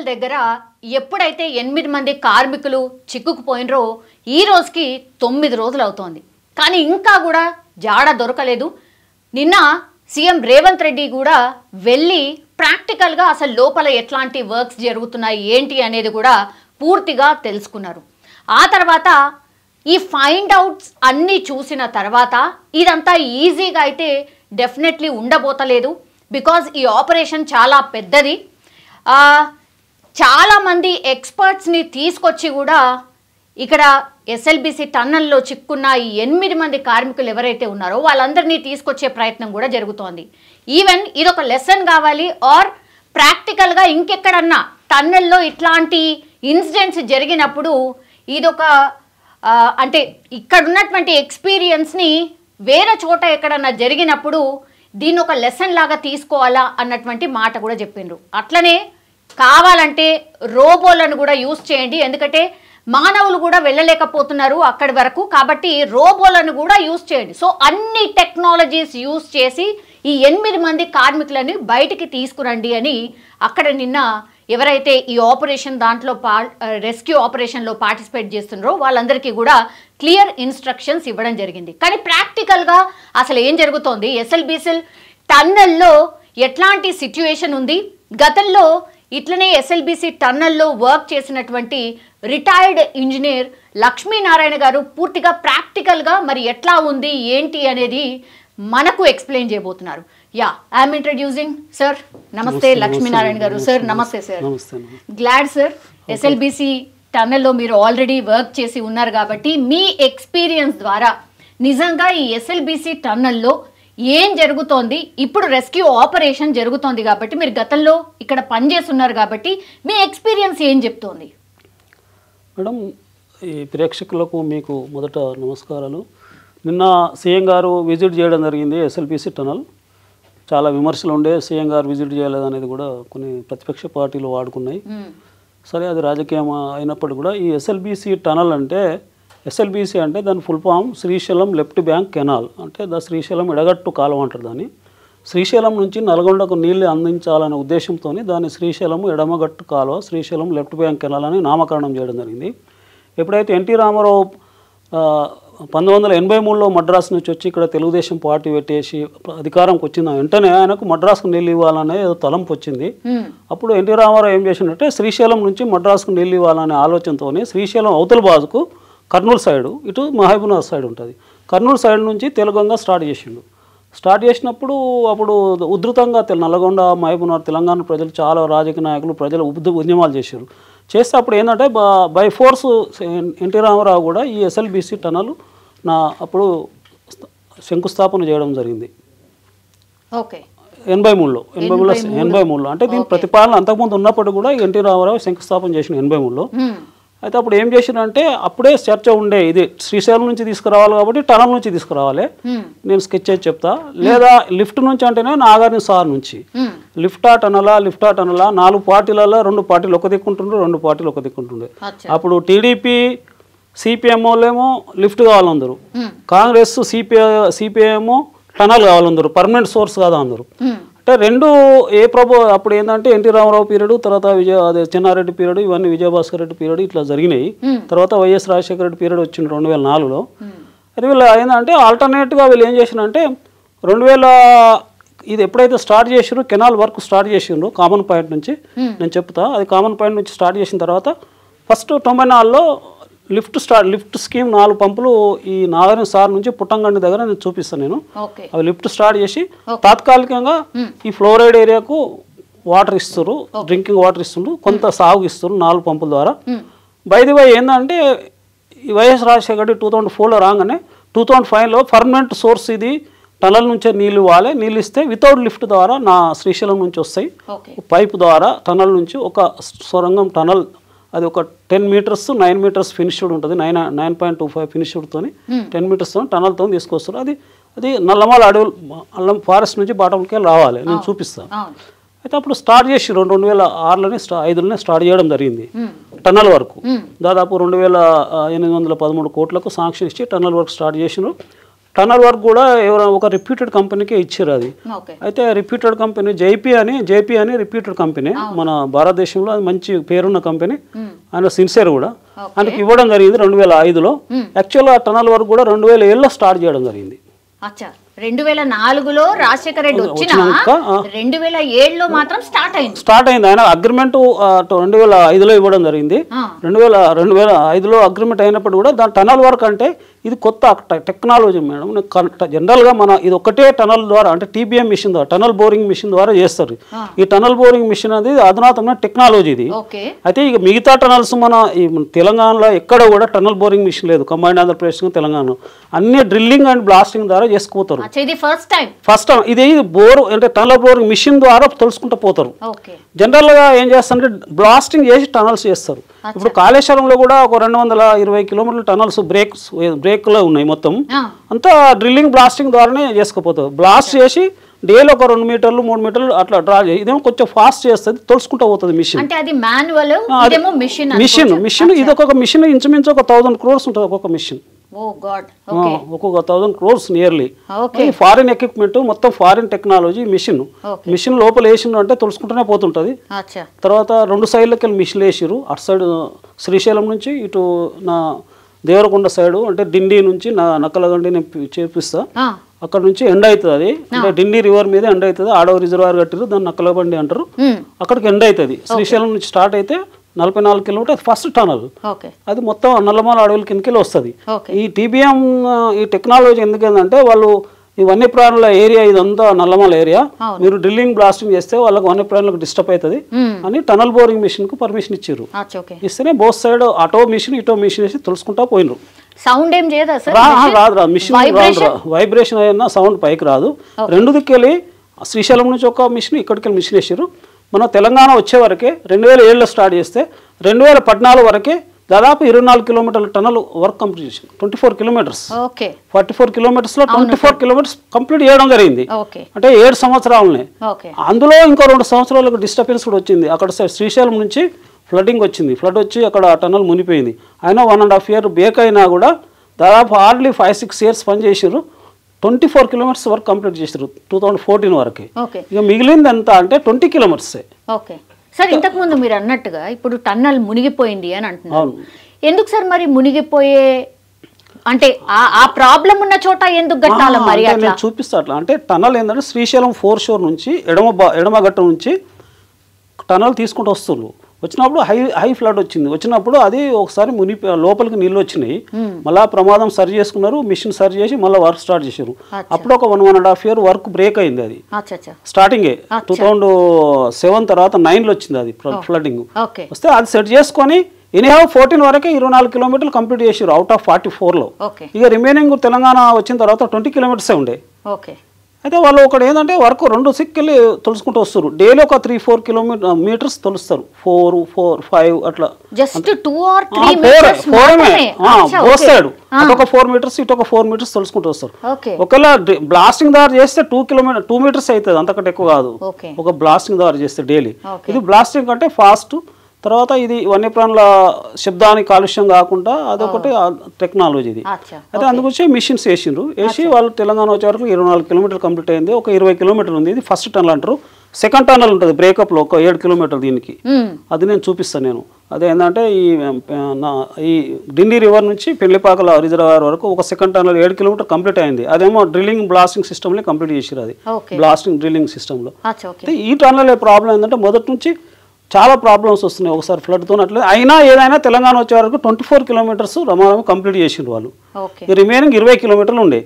Tunnel దగ్గర ఎప్పుడైతే 8 మంది కార్మికులు చిక్కుకుపోయినరో ఈ రోజుకి 9 రోజులు అవుతోంది. కానీ ఇంకా కూడా జాడ దొరకలేదు. నిన్న సీఎం రేవంత్ రెడ్డి కూడా వెళ్ళి ప్రాక్టికల్గా అసలు లోపల ఎట్లాంటి వర్క్స్ జరుగుతున్నాయి ఏంటి అనేది కూడా పూర్తిగా తెలుసుకున్నారు. ఆ తర్వాత ఈ ఫైండ్ అవుట్స్ అన్నీ చూసిన తర్వాత ఇదంతా ఈజీగా అయితే డెఫినెట్లీ ఉండబోతలేదు. బికాజ్ ఈ ఆపరేషన్ చాలా పెద్దది. చాలామంది ఎక్స్పర్ట్స్ని తీసుకొచ్చి కూడా ఇక్కడ ఎస్ఎల్బిసి టన్నల్లో చిక్కున్న ఈ 8 మంది కార్మికులు ఎవరైతే ఉన్నారో వాళ్ళందరినీ తీసుకొచ్చే ప్రయత్నం కూడా జరుగుతోంది. ఈవెన్ ఇదొక లెసన్ కావాలి ఆర్ ప్రాక్టికల్గా ఇంకెక్కడన్నా టన్నల్లో ఇట్లాంటి ఇన్సిడెంట్స్ జరిగినప్పుడు ఇదొక అంటే ఇక్కడ ఉన్నటువంటి ఎక్స్పీరియన్స్ని వేరే చోట ఎక్కడన్నా జరిగినప్పుడు దీన్ని ఒక లెసన్ లాగా తీసుకోవాలా అన్నటువంటి మాట కూడా చెప్పిండ్రు. అట్లనే కావాలంటే రోబోలను కూడా యూజ్ చేయండి, ఎందుకంటే మానవులు కూడా వెళ్ళలేకపోతున్నారు అక్కడి వరకు, కాబట్టి రోబోలను కూడా యూజ్ చేయండి. సో అన్ని టెక్నాలజీస్ యూజ్ చేసి ఈ 8 మంది కార్మికులని బయటికి తీసుకురండి అని అక్కడ నిన్న ఎవరైతే ఈ ఆపరేషన్ దాంట్లో రెస్క్యూ ఆపరేషన్లో పార్టిసిపేట్ చేస్తున్నారో వాళ్ళందరికీ కూడా క్లియర్ ఇన్స్ట్రక్షన్స్ ఇవ్వడం జరిగింది. కానీ ప్రాక్టికల్గా అసలు ఏం జరుగుతోంది, ఎస్ఎల్బిసి టన్నల్లో ఎట్లాంటి సిచ్యువేషన్ ఉంది, గతంలో ఇట్లనే ఎస్ఎల్బిసి టన్నల్లో వర్క్ చేసినటువంటి రిటైర్డ్ ఇంజనీర్ లక్ష్మీనారాయణ గారు పూర్తిగా ప్రాక్టికల్గా మరి ఎట్లా ఉంది ఏంటి అనేది మనకు ఎక్స్ప్లెయిన్ చేయబోతున్నారు. Yeah, I'm introducing sir. నమస్తే లక్ష్మీనారాయణ గారు. సార్ నమస్తే సార్. గ్లాడ్ సార్, ఎస్ఎల్బిసి టన్నల్లో మీరు ఆల్రెడీ వర్క్ చేసి ఉన్నారు కాబట్టి మీ ఎక్స్పీరియన్స్ ద్వారా నిజంగా ఈ ఎస్ఎల్బిసి టన్నల్లో ఏం జరుగుతోంది, ఇప్పుడు రెస్క్యూ ఆపరేషన్ జరుగుతోంది కాబట్టి మీరు గతంలో ఇక్కడ పనిచేస్తున్నారు కాబట్టి మీ ఎక్స్పీరియన్స్ ఏం చెప్తోంది? మేడం, ఈ ప్రేక్షకులకు మీకు మొదట నమస్కారాలు. నిన్న సీఎం గారు విజిట్ చేయడం జరిగింది ఎస్ఎల్బిసి టనల్. చాలా విమర్శలు ఉండే సీఎం గారు విజిట్ చేయలేదనేది కూడా కొన్ని ప్రతిపక్ష పార్టీలు వాడుకున్నాయి. సరే, అది రాజకీయం అయినప్పటికీ కూడా ఈ ఎస్ఎల్బిసి టనల్ అంటే ఎస్ఎల్బిసి అంటే దాని full form Srisailam left bank canal, అంటే శ్రీశైలం ఎడగట్టు కాలం అంటారు దాన్ని. శ్రీశైలం నుంచి నల్గొండకు నీళ్లు అందించాలనే ఉద్దేశంతో దాన్ని శ్రీశైలం ఎడమగట్టు కాలువ శ్రీశైలం లెఫ్ట్ బ్యాంక్ కెనాల్ అని నామకరణం చేయడం జరిగింది. ఎప్పుడైతే ఎన్టీ రామారావు 1983లో మద్రాసు నుంచి వచ్చి ఇక్కడ తెలుగుదేశం పార్టీ పెట్టేసి అధికారంకి వచ్చిన వెంటనే ఆయనకు మద్రాసుకు నీళ్ళు ఇవ్వాలనే ఏదో తలంపు వచ్చింది. అప్పుడు ఎన్టీ రామారావు ఏం చేసిందంటే శ్రీశైలం నుంచి మద్రాసుకు నీళ్ళు ఇవ్వాలనే ఆలోచనతో శ్రీశైలం అవతల బాజుకు కర్నూలు సైడు, ఇటు మహబూబ్నగర్ సైడ్ ఉంటుంది, కర్నూలు సైడ్ నుంచి తెలుగంగా స్టార్ట్ చేసిండు. స్టార్ట్ చేసినప్పుడు అప్పుడు ఉధృతంగా నల్గొండ మహబూబ్నగర్ తెలంగాణ ప్రజలు చాలా రాజకీయ నాయకులు ప్రజలు ఉద్యమాలు చేశారు. చేస్తే అప్పుడు ఏంటంటే బై ఫోర్స్ ఎన్టీ రామారావు కూడా ఈ ఎస్ఎల్బిసి టనల్ అప్పుడు శంకుస్థాపన చేయడం జరిగింది. 83లో అంటే దీని ప్రతిపాదన అంతకుముందు ఉన్నప్పటికీ కూడా ఎన్టీ రామారావు శంకుస్థాపన చేసిన 83లో. అయితే అప్పుడు ఏం చేసినంటే అప్పుడే చర్చ ఉండే, ఇది శ్రీశైలం నుంచి తీసుకురావాలి కాబట్టి టనల్ నుంచి తీసుకురావాలి, నేను స్కెచ్ చేసి చెప్తా, లేదా లిఫ్ట్ నుంచి అంటేనే నాగార్జున సార్ నుంచి లిఫ్టా టనలా 4 పార్టీలలో 2 పార్టీలు ఒక దిక్కుంటుండ్రు, 2 పార్టీలు ఒక దిక్కుంటుండే. అప్పుడు టీడీపీ సిపిఎం వాళ్ళేమో లిఫ్ట్ కావాలందరూ, కాంగ్రెస్ సిపిఐ టనల్ కావాలందరూ, పర్మనెంట్ సోర్స్ కాదా అందరూ. అంటే రెండు అప్పుడు ఏంటంటే ఎన్టీ రామారావు పీరియడ్, తర్వాత చెన్నారెడ్డి పీరియడ్, ఇవన్నీ విజయభాస్కర్ రెడ్డి పీరియడ్ ఇట్లా జరిగినాయి. తర్వాత వైఎస్ రాజశేఖర రెడ్డి పీరియడ్ వచ్చింది 2004లో. అది వీళ్ళు ఏంటంటే ఆల్టర్నేట్గా వీళ్ళు ఏం చేసినంటే 2000 ఇది ఎప్పుడైతే స్టార్ట్ చేసిరో కెనాల్ వర్క్ స్టార్ట్ చేసిండ్రు కామన్ పాయింట్ నుంచి, నేను చెప్తా, అది కామన్ పాయింట్ నుంచి స్టార్ట్ చేసిన తర్వాత ఫస్ట్ 94లో లిఫ్ట్ స్కీమ్ 4 పంపులు ఈ నాగార్జున సార్ నుంచి పుట్టంగండి దగ్గర నేను చూపిస్తాను. నేను అవి లిఫ్ట్ స్టార్ట్ చేసి తాత్కాలికంగా ఈ ఫ్లోరైడ్ ఏరియాకు వాటర్ ఇస్తారు, డ్రింకింగ్ వాటర్ ఇస్తుండ్రు, కొంత సాగు ఇస్తారు 4 పంపుల ద్వారా. బై ఏంటంటే ఈ వైఎస్ రాజశేఖర 2004లో రాగానే 2005లో పర్మనెంట్ సోర్స్ ఇది టనల్ నుంచే నీళ్ళు ఇవ్వాలి, నీళ్ళు ఇస్తే వితౌట్ లిఫ్ట్ ద్వారా నా శ్రీశైలం నుంచి వస్తాయి, పైపు ద్వారా టనల్ నుంచి ఒక సొరంగం టనల్, అది ఒక 10 మీటర్స్ 9 మీటర్స్ ఫినిష్డ్ ఉంటుంది, 9.25 ఫినిష్డ్తో 10 మీటర్స్తో టనల్తో తీసుకొస్తారు. అది నల్లమల అడవులు ఫారెస్ట్ నుంచి బాటంకి రావాలి, నేను చూపిస్తాను. అయితే అప్పుడు స్టార్ట్ చేసి 2006లోనే 2005లోనే స్టార్ట్ చేయడం జరిగింది టన్నల్ వరకు. దాదాపు 2813 కోట్లకు శాంక్షన్ ఇచ్చి టన్నల్ వర్క్ స్టార్ట్ చేసినారు. టనల్ వర్క్ కూడా ఎవరో ఒక రిప్యూటెడ్ కంపెనీకి ఇచ్చారు అది. అయితే రిప్యూటెడ్ కంపెనీ జేపీ అని రిప్యూటెడ్ కంపెనీ, మన భారతదేశంలో అది మంచి పేరున్న కంపెనీ, ఆయన సిన్సియర్ కూడా. ఆయనకి ఇవ్వడం జరిగింది 2005లో. యాక్చువల్గా టనల్ వర్క్ కూడా 2007లో స్టార్ట్ చేయడం జరిగింది. 2004లో రాజశేఖర రెడ్డి వచ్చినా 2007లో మాత్రం స్టార్ట్ అయింది. ఆయన అగ్రిమెంట్ 2005లో ఇవ్వడం జరిగింది. 2005లో అగ్రిమెంట్ అయినప్పుడు కూడా దాని టనల్ వర్క్ అంటే ఇది కొత్త టెక్నాలజీ మేడం. జనరల్గా మన ఇది ఒకటే టనల్ ద్వారా అంటే టీబీఎం మిషన్ ద్వారా, టనల్ బోరింగ్ మిషన్ ద్వారా చేస్తారు. ఈ టనల్ బోరింగ్ మిషన్ అనేది అధునాతమైన టెక్నాలజీ ఇది. అయితే ఇక మిగతా టనల్స్ మన ఈ తెలంగాణలో ఎక్కడ కూడా టనల్ బోరింగ్ మిషన్ లేదు. కంబైన్డ్ ఆంధ్రప్రదేశ్ తెలంగాణ అన్ని డ్రిల్లింగ్ అండ్ బ్లాస్టింగ్ ద్వారా చేసుకుపోతారు. ఫస్ట్ టైం ఇది బోర్ అంటే టనల్ బోరింగ్ మిషన్ ద్వారా తెలుసుకుంటూ పోతారు. జనరల్గా ఏం చేస్తారంటే బ్లాస్టింగ్ చేసి టనల్స్ చేస్తారు. ఇప్పుడు కాళేశ్వరంలో కూడా ఒక 220 కిలోమీటర్ల టనల్స్ బ్రేక్లో ఉన్నాయి. మొత్తం అంతా డ్రిల్లింగ్ బ్లాస్టింగ్ ద్వారానే చేసుకుపోతారు. బ్లాస్ట్ చేసి డేలో ఒక 2 మీటర్లు 3 మీటర్లు అట్లా డ్రా చేసి ఇదేమో కొంచెం ఫాస్ట్ చేస్తుంది, తెలుసుకుంటూ పోతుంది మిషన్. మిషన్ ఇది ఒక మిషన్ ఇంచుమించు ఒక 1000 crores ఉంటుంది ఒక్కొక్క మిషన్. ఒక్కొక్క 1000 crores నియర్లీ. ఫారిన్ ఎక్విప్మెంట్, మొత్తం ఫారిన్ టెక్నాలజీ మిషన్ లోపల వేసిండ్రు అంటే తెలుసుకుంటూనే పోతుంటది. తర్వాత 2 సైడ్లకి వెళ్ళి మిషన్లు వేసిరు. అటు సైడ్ శ్రీశైలం నుంచి ఇటు నా దేవరకొండ సైడు అంటే డిండి నుంచి నక్కలగండి నేను చేపిస్తా. అక్కడ నుంచి ఎండ్ అవుతుంది. అది అంటే డిండి రివర్ మీద ఎండ్ అవుతుంది. ఆడవ రిజర్వాయర్ కట్టిరు, దాన్ని నక్కలబండి అంటారు. అక్కడికి ఎండ్ అవుతుంది. శ్రీశైలం నుంచి స్టార్ట్ అయితే 44 కిలోమీటర్ ఫస్ట్ టనల్. అది మొత్తం నల్లమల అడవుల కిందకి వస్తుంది. ఈ టీబీఎం ఈ టెక్నాలజీ ఎందుకంటే వాళ్ళు ఈ వన్యప్రాణుల ఏరియా ఇదంతా నల్లమల ఏరియా, మీరు డ్రిల్లింగ్ బ్లాస్టింగ్ చేస్తే వాళ్ళకి వన్యప్రాణులకు డిస్టర్బ్ అవుతుంది అని టనల్ బోరింగ్ మిషన్ కు పర్మిషన్ ఇచ్చారు. ఇస్తేనే బోత్ సైడ్ అటో మిషన్ ఇటో మిషన్ వేసి తెలుసుకుంటా పోయినరు. సౌండ్ ఏం చేయదా సార్? రాదు మిషన్ వైబ్రేషన్ అయినా సౌండ్ పైకి రాదు. రెండు దిక్కెళ్ళి శ్రీశైలం నుంచి ఒక మిషన్, ఇక్కడికి వెళ్ళి మిషన్ వేసారు. మన తెలంగాణ వచ్చే వరకే 2007లో స్టార్ట్ చేస్తే 2014 వరకే దాదాపు 24 కిలోమీటర్ల టనల్ వర్క్ కంప్లీట్ చేసింది. 24 కిలోమీటర్స్ 44 కిలోమీటర్స్లో 24 కిలోమీటర్స్ కంప్లీట్ చేయడం జరిగింది. అంటే 7 సంవత్సరాలనే. అందులో ఇంకో 2 సంవత్సరాలకు డిస్టర్బెన్స్ కూడా వచ్చింది. అక్కడ శ్రీశైలం నుంచి ఫ్లడ్డింగ్ వచ్చింది. ఫ్లడ్ వచ్చి అక్కడ టనల్ మునిపోయింది. అయినా 1.5 year బ్రేక్ అయినా కూడా దాదాపు హార్డ్లీ 5-6 years పనిచేసారు. 24 కిలోమీటర్స్ వరకు కంప్లీట్ చేసారు 2014 వరకు. ఇక మిగిలింది ఎంత అంటే 20 కిలోమీటర్సే. సార్ ఇంతకు ముందు మీరు అన్నట్టుగా ఇప్పుడు టన్నల్ మునిగిపోయింది అని అంటున్నారు. ఎందుకు సార్ మరి మునిగిపోయే అంటే ఆ ప్రాబ్లం ఉన్న చోట ఎందుకు కట్టాలి మరి? నేను చూపిస్తా అట్లా. అంటే టనల్ ఏంటంటే శ్రీశైలం 4 షోర్ నుంచి ఎడమ గట్ట నుంచి టనల్ తీసుకుంటూ వస్తున్నారు. వచ్చినప్పుడు హై ఫ్లడ్ వచ్చినప్పుడు అది ఒకసారి లోపలికి నీళ్ళు వచ్చినాయి. మళ్ళీ ప్రమాదం సరి చేసుకున్నారు, మిషన్ సరి చేసి మళ్ళీ వర్క్ స్టార్ట్ చేశారు. అప్పుడు ఒక 1.5 year వర్క్ బ్రేక్ అయింది. అది స్టార్టింగే 2007 తర్వాత 9లో వచ్చింది అది ఫ్లడ్డింగ్ వస్తే అది సెట్ చేసుకొని ఎనీహౌ 14 వరకే 24 కిలోమీటర్లు కంప్లీట్ చేశారు అవుట్ ఆఫ్ 44లో. ఇక రిమైనింగ్ తెలంగాణ వచ్చిన తర్వాత 20 కిలోమీటర్సే ఉండే. అయితే వాళ్ళు ఒకటి ఏంటంటే వర్క్ 2 సిక్కెళ్ళి తొలుసుకుంటూ వస్తారు. డైలీ ఒక 3-4 కిలోమీటర్స్ తొలుస్తారు. 4-5 అట్లా. బోత్ సైడ్ అటొక 4 మీటర్స్ ఇటొక 4 మీటర్స్ తొలుసుకుంటూ వస్తారు. ఒకవేళ బ్లాస్టింగ్ దారి చేస్తే 2 మీటర్స్ అవుతుంది, అంతకంటే ఎక్కువ కాదు ఒక బ్లాస్టింగ్ దారి చేస్తే డైలీ. ఇది బ్లాస్టింగ్ అంటే ఫాస్ట్. తర్వాత ఇది వన్యప్రాణుల శబ్దానికి కాలుష్యం కాకుండా అదొకటి టెక్నాలజీ ఇది. అయితే అందుకొచ్చి మిషన్స్ వేసి వాళ్ళు తెలంగాణ వచ్చే వరకు 24 కిలోమీటర్లు కంప్లీట్ అయింది. ఒక 20 కిలోమీటర్లు ఉంది. ఇది ఫస్ట్ టనల్ అంటారు. సెకండ్ టనల్ ఉంటుంది బ్రేకప్లో ఒక 7 కిలోమీటర్లు దీనికి. అది నేను చూపిస్తాను నేను. అదేంటంటే ఈ డిండి రివర్ నుంచి పెళ్లిపాకల రిజర్వాయర్ వరకు ఒక సెకండ్ టనల్ 7 కిలోమీటర్ కంప్లీట్ అయింది. అదేమో డ్రిల్లింగ్ బ్లాస్టింగ్ సిస్టమ్లో కంప్లీట్ చేసారు. అది బ్లాస్టింగ్ డ్రిల్లింగ్ సిస్టంలో. ఈ టనల్ ప్రాబ్లం ఏంటంటే మొదటి నుంచి చాలా ప్రాబ్లమ్స్ వస్తున్నాయి ఒకసారి ఫ్లడ్తో. అట్లా అయినా ఏదైనా తెలంగాణ వచ్చే వరకు 24 కిలోమీటర్స్ రమారమి కంప్లీట్ చేసిండ్రు వాళ్ళు. రిమైనింగ్ 20 కిలోమీటర్లు ఉండే.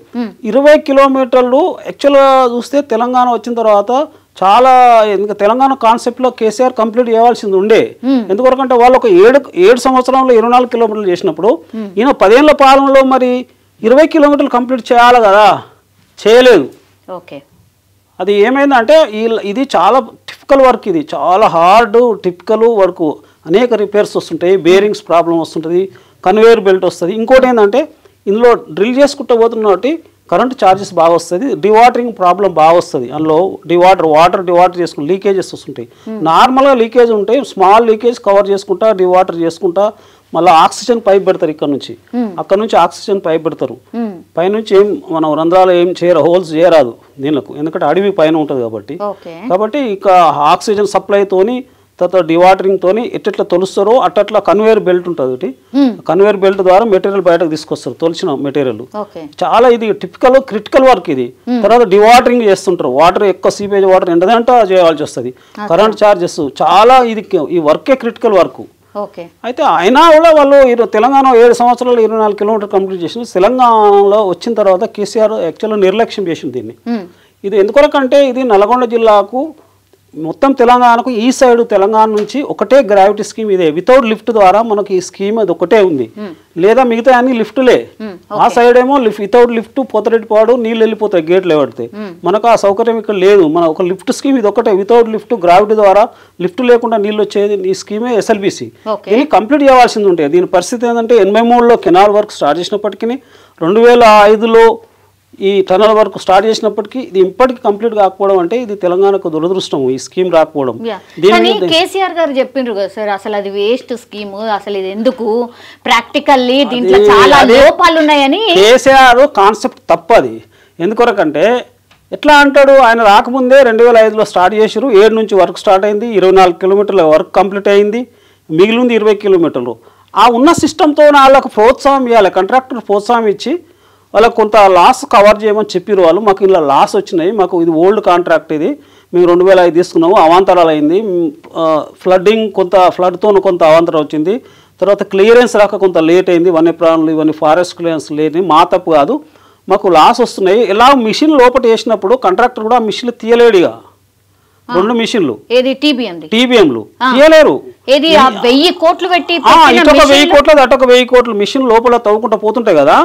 20 కిలోమీటర్లు యాక్చువల్గా చూస్తే తెలంగాణ వచ్చిన తర్వాత చాలా ఇంకా తెలంగాణ కాన్సెప్ట్లో కేసీఆర్ కంప్లీట్ చేయాల్సింది ఉండే. ఎందుకంటే వాళ్ళు ఒక 7 సంవత్సరంలో 24 కిలోమీటర్లు చేసినప్పుడు ఈయన 10 ఏళ్ల పాలనలో మరి 20 కిలోమీటర్లు కంప్లీట్ చేయాలి కదా, చేయలేదు. అది ఏమైందంటే ఇది చాలా టిపికల్ వర్క్, ఇది చాలా హార్డ్ టిపికల్ వర్క్. అనేక రిపేర్స్ వస్తుంటాయి, బేరింగ్స్ ప్రాబ్లం వస్తుంటుంది, కన్వేయర్ బెల్ట్ వస్తుంది. ఇంకోటి ఏంటంటే ఇందులో డ్రిల్ చేసుకుంటూ పోతున్న కాబట్టి కరెంట్ ఛార్జెస్ బాగా వస్తుంది, డివాటరింగ్ ప్రాబ్లం బాగా వస్తుంది. అందులో వాటర్ డివాటర్ చేసుకుని లీకేజెస్ వస్తుంటాయి. నార్మల్గా లీకేజ్ ఉంటాయి, స్మాల్ లీకేజ్ కవర్ చేసుకుంటా డివాటర్ చేసుకుంటా మళ్ళీ ఆక్సిజన్ పైప్ పెడతారు. అక్కడ నుంచి ఆక్సిజన్ పైప్ పెడతారు. పైనుంచి ఏం మనం రంధ్రాలు ఏం చేయరు, హోల్స్ చేయరాదు దీనికి, ఎందుకంటే అడవి పైన ఉంటుంది కాబట్టి ఇక ఆక్సిజన్ సప్లైతోని తర్వాత డివాటరింగ్ తోని ఎట్లా తొలుస్తారో అట్లా కన్వేయర్ బెల్ట్ ఉంటుంది ఒకటి, కన్వేయర్ బెల్ట్ ద్వారా మెటీరియల్ బయటకు తీసుకొస్తారు, తొలిచిన మెటీరియల్. చాలా ఇది క్రిటికల్ వర్క్ ఇది. తర్వాత డివాటరింగ్ చేస్తుంటారు, వాటర్ ఎక్కువ సీపేజ్ వాటర్ ఎండదంటే చేయాల్సి వస్తుంది. కరెంట్ ఛార్జెస్ చాలా, ఇది ఈ వర్కే క్రిటికల్ వర్క్. అయితే అయినా కూడా వాళ్ళు తెలంగాణ 7 సంవత్సరాలు 24 కిలోమీటర్ కంప్లీట్ చేసింది. తెలంగాణలో వచ్చిన తర్వాత కేసీఆర్ యాక్చువల్గా నిర్లక్ష్యం చేసింది దీన్ని. ఇది ఎందుకొరకంటే ఇది నల్గొండ జిల్లాకు మొత్తం తెలంగాణకు ఈ సైడ్ తెలంగాణ నుంచి ఒకటే గ్రావిటీ స్కీమ్ ఇదే, వితౌట్ లిఫ్ట్ ద్వారా మనకి ఈ స్కీమ్ అది ఒకటే ఉంది. లేదా మిగతా అన్ని లిఫ్ట్లే. ఆ సైడ్ ఏమో వితౌట్ లిఫ్ట్ పోతరెడ్డిపాడు నీళ్ళు వెళ్ళిపోతాయి గేట్లు ఎవడితే. మనకు ఆ సౌకర్యం ఇక్కడ లేదు. మన ఒక లిఫ్ట్ స్కీమ్ ఇది ఒకటే, వితౌట్ లిఫ్ట్ గ్రావిటీ ద్వారా లిఫ్ట్ లేకుండా నీళ్ళు వచ్చేది ఈ స్కీమే ఎస్ఎల్బిసి. దీన్ని కంప్లీట్ చేయాల్సింది ఉంటే దీని పరిస్థితి ఏంటంటే 83లో కెనాల్ వర్క్ స్టార్ట్ చేసినప్పటికీ 2005లో ఈ టనల్ వర్క్ స్టార్ట్ చేసినప్పటికీ ఇది ఇప్పటికీ కంప్లీట్ కాకపోవడం అంటే ఇది తెలంగాణకు దురదృష్టం, ఈ స్కీమ్ రాకపోవడం. కేసీఆర్ గారు చెప్పిండ్రు కదా సార్, అసలు అది వేస్ట్ స్కీమ్, అసలు ఇది ఎందుకు ప్రాక్టికల్లీ దీంట్లో చాలా లోపాలు ఉన్నాయని. కేసీఆర్ కాన్సెప్ట్ తప్పది. ఎందుకొరకంటే ఎట్లా అంటాడు, ఆయన రాకముందే 2005లో స్టార్ట్ చేసారు, 7 నుంచి వర్క్ స్టార్ట్ అయింది, 24 కిలోమీటర్ల వర్క్ కంప్లీట్ అయింది, మిగిలింది 20 కిలోమీటర్లు. ఆ ఉన్న సిస్టంతో వాళ్ళకు ప్రోత్సాహం ఇవ్వాలి, కాంట్రాక్టర్ ప్రోత్సాహం ఇచ్చి వాళ్ళకు కొంత లాస్ కవర్ చేయమని చెప్పారు. వాళ్ళు మాకు ఇలా లాస్ వచ్చినాయి, మాకు ఇది ఓల్డ్ కాంట్రాక్ట్, ఇది మేము 2005 తీసుకున్నాము, అవాంతరాలు అయింది, ఫ్లడ్డింగ్ కొంత ఫ్లడ్తో కొంత అవాంతరం వచ్చింది, తర్వాత క్లియరెన్స్ రాక కొంత లేట్ అయింది, వన్యప్రాణులు ఇవన్నీ ఫారెస్ట్ క్లియరెన్స్ లేని మా తప్పు కాదు, మాకు లాస్ వస్తున్నాయి. ఇలా మిషన్ లోపల వేసినప్పుడు కాంట్రాక్టర్ కూడా మిషన్లు తీయలేడుగా, 2 మిషన్లు టీబీఎంలు తీయలేరు. 1000 కోట్లు పెట్టి ఇటొక 1000 కోట్లు అటొక 1000 కోట్లు మిషన్ లోపల తవ్వుకుంటా పోతుంటాయి కదా.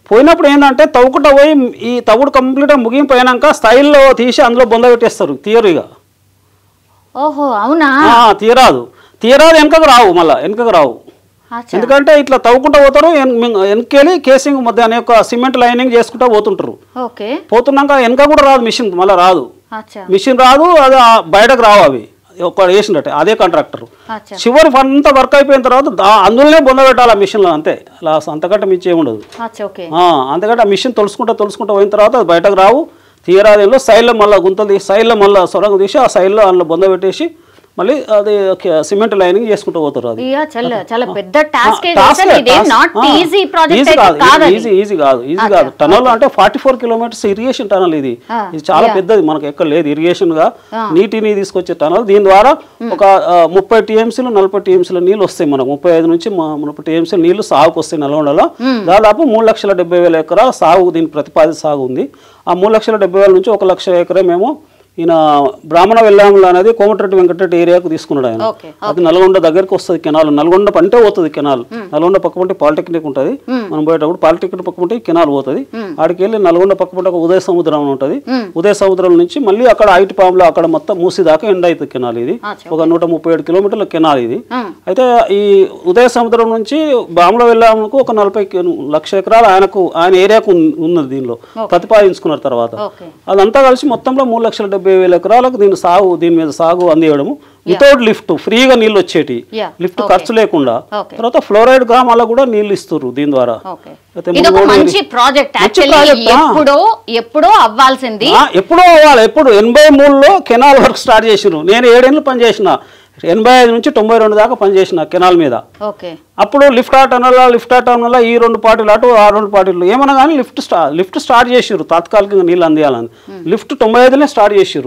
పోయినప్పుడు ఏంటంటే తవ్వుకుంటా పోయి ఈ తవ్వుడు కంప్లీట్ ముగిపోయినాక స్థాయిల్లో తీసి అందులో బొంద పెట్టేస్తారు, తీయరుగా. ఓహో అవునా? తీయరాదు వెనకకు రావు, మళ్ళీ వెనకకు రావు. ఎందుకంటే ఇట్లా తవ్వుకుంటా పోతారు, వెనకెళ్ళి కేసింగ్ మధ్య అనే ఒక సిమెంట్ లైనింగ్ చేసుకుంటా పోతుంటారు. పోతున్నాక వెనక కూడా రాదు మిషన్, మళ్ళీ రాదు మిషన్ రాదు, అది బయటకు రావు అవి ఒక వేసినట్టే అదే కాంట్రాక్టర్. చివరి అంతా వర్క్ అయిపోయిన తర్వాత అందులోనే బొంద పెట్టాలి ఆ మిషన్లో, అంతే. లాస్ అంతకంటే మించి ఏముండదు. అంతకంటే ఆ మిషన్ తొలుసుకుంటా పోయిన తర్వాత అది బయటకు రావు. తీయరాదేలో సైడ్లో మళ్ళీ గుంతలు తీసి సైడ్లో మళ్ళీ సొరంగం తీసి ఆ సైడ్లో అందులో బొంద పెట్టేసి మళ్ళీ అది సిమెంట్ లైనింగ్ చేసుకుంటూ పోతారు. అది ఈజీ కాదు. టనల్ అంటే 44 కిలోమీటర్స్ ఇరిగేషన్ టనల్, ఇది చాలా పెద్దది, మనకు ఎక్కడ లేదు ఇరిగేషన్ గా నీటిని తీసుకొచ్చే టనల్. దీని ద్వారా ఒక 30 టీఎంసీలు 40 టీఎంసీల నీళ్ళు వస్తాయి మనకు, 35 నుంచి 30 టీఎంసీల నీళ్లు సాగుకు వస్తాయి నల్గొండలో. దాదాపు 3,70,000 ఎకరాల సాగు, దీని ప్రతిపాదిత సాగు ఉంది. ఆ 3,70,000 నుంచి 1,00,000 ఎకరం మేము ఈయన బ్రాహ్మణ వెల్లాములు అనేది కోమటిరెడ్డి వెంకటరెడ్డి ఏరియాకు తీసుకున్నాడు ఆయన. అది నల్గొండ దగ్గరికి వస్తుంది కెనాల్, నల్గొండ పంటే పోతుంది కెనాల్. నల్గొండ పక్కపంటే పాలిటెక్నిక్ ఉంటుంది, మనం పోయేటప్పుడు పాలిటెక్నిక్ పక్కపంటే కెనాల్ పోతుంది. ఆడికి వెళ్ళి నల్గొండ పక్కపంటే ఒక ఉదయ సముద్రం ఉంటుంది, ఉదయ సముద్రం నుంచి మళ్ళీ అక్కడ ఐటి పాములు అక్కడ మొత్తం మూసి దాకా ఎండ్ అవుతుంది కెనాల్. ఇది ఒక 137 కిలోమీటర్ల కెనాల్ ఇది. అయితే ఈ ఉదయ సముద్రం నుంచి బ్రాహ్మణ వెల్లాములకు ఒక 40,00,000 ఎకరాలు ఆయన ఏరియాకు ఉన్నది. దీనిలో ప్రతిపాదించుకున్నారు తర్వాత. అదంతా కలిసి మొత్తంలో 3,70,000 ఎకరాలకు దీని మీద సాగు అందియడము, వితౌట్ లిఫ్ట్, ఫ్రీగా నీళ్ళు వచ్చేటి, లిఫ్ట్ ఖర్చు లేకుండా. తర్వాత ఫ్లోరైడ్ గ్రామాలకు కూడా నీళ్లు ఇస్తారు దీని ద్వారా. ఎప్పుడో అవ్వాల్సింది, ఎప్పుడో అవ్వాలి. ఎప్పుడు 83లో కెనాల్ వర్క్ స్టార్ట్ చేసినారు. నేను 7 ఏళ్ళు పనిచేసిన, 85 నుంచి 92 దాకా పనిచేసిన కెనాల్ మీద. అప్పుడు లిఫ్ట్ టర్నల్ ఈ 2 పార్టీలు అటు, ఆ 2 పార్టీలు ఏమన్నా కానీ లిఫ్ట్ స్టార్ట్ చేసారు తాత్కాలికంగా నీళ్ళు అందియాలని. లిఫ్ట్ 95లోనే స్టార్ట్ చేసి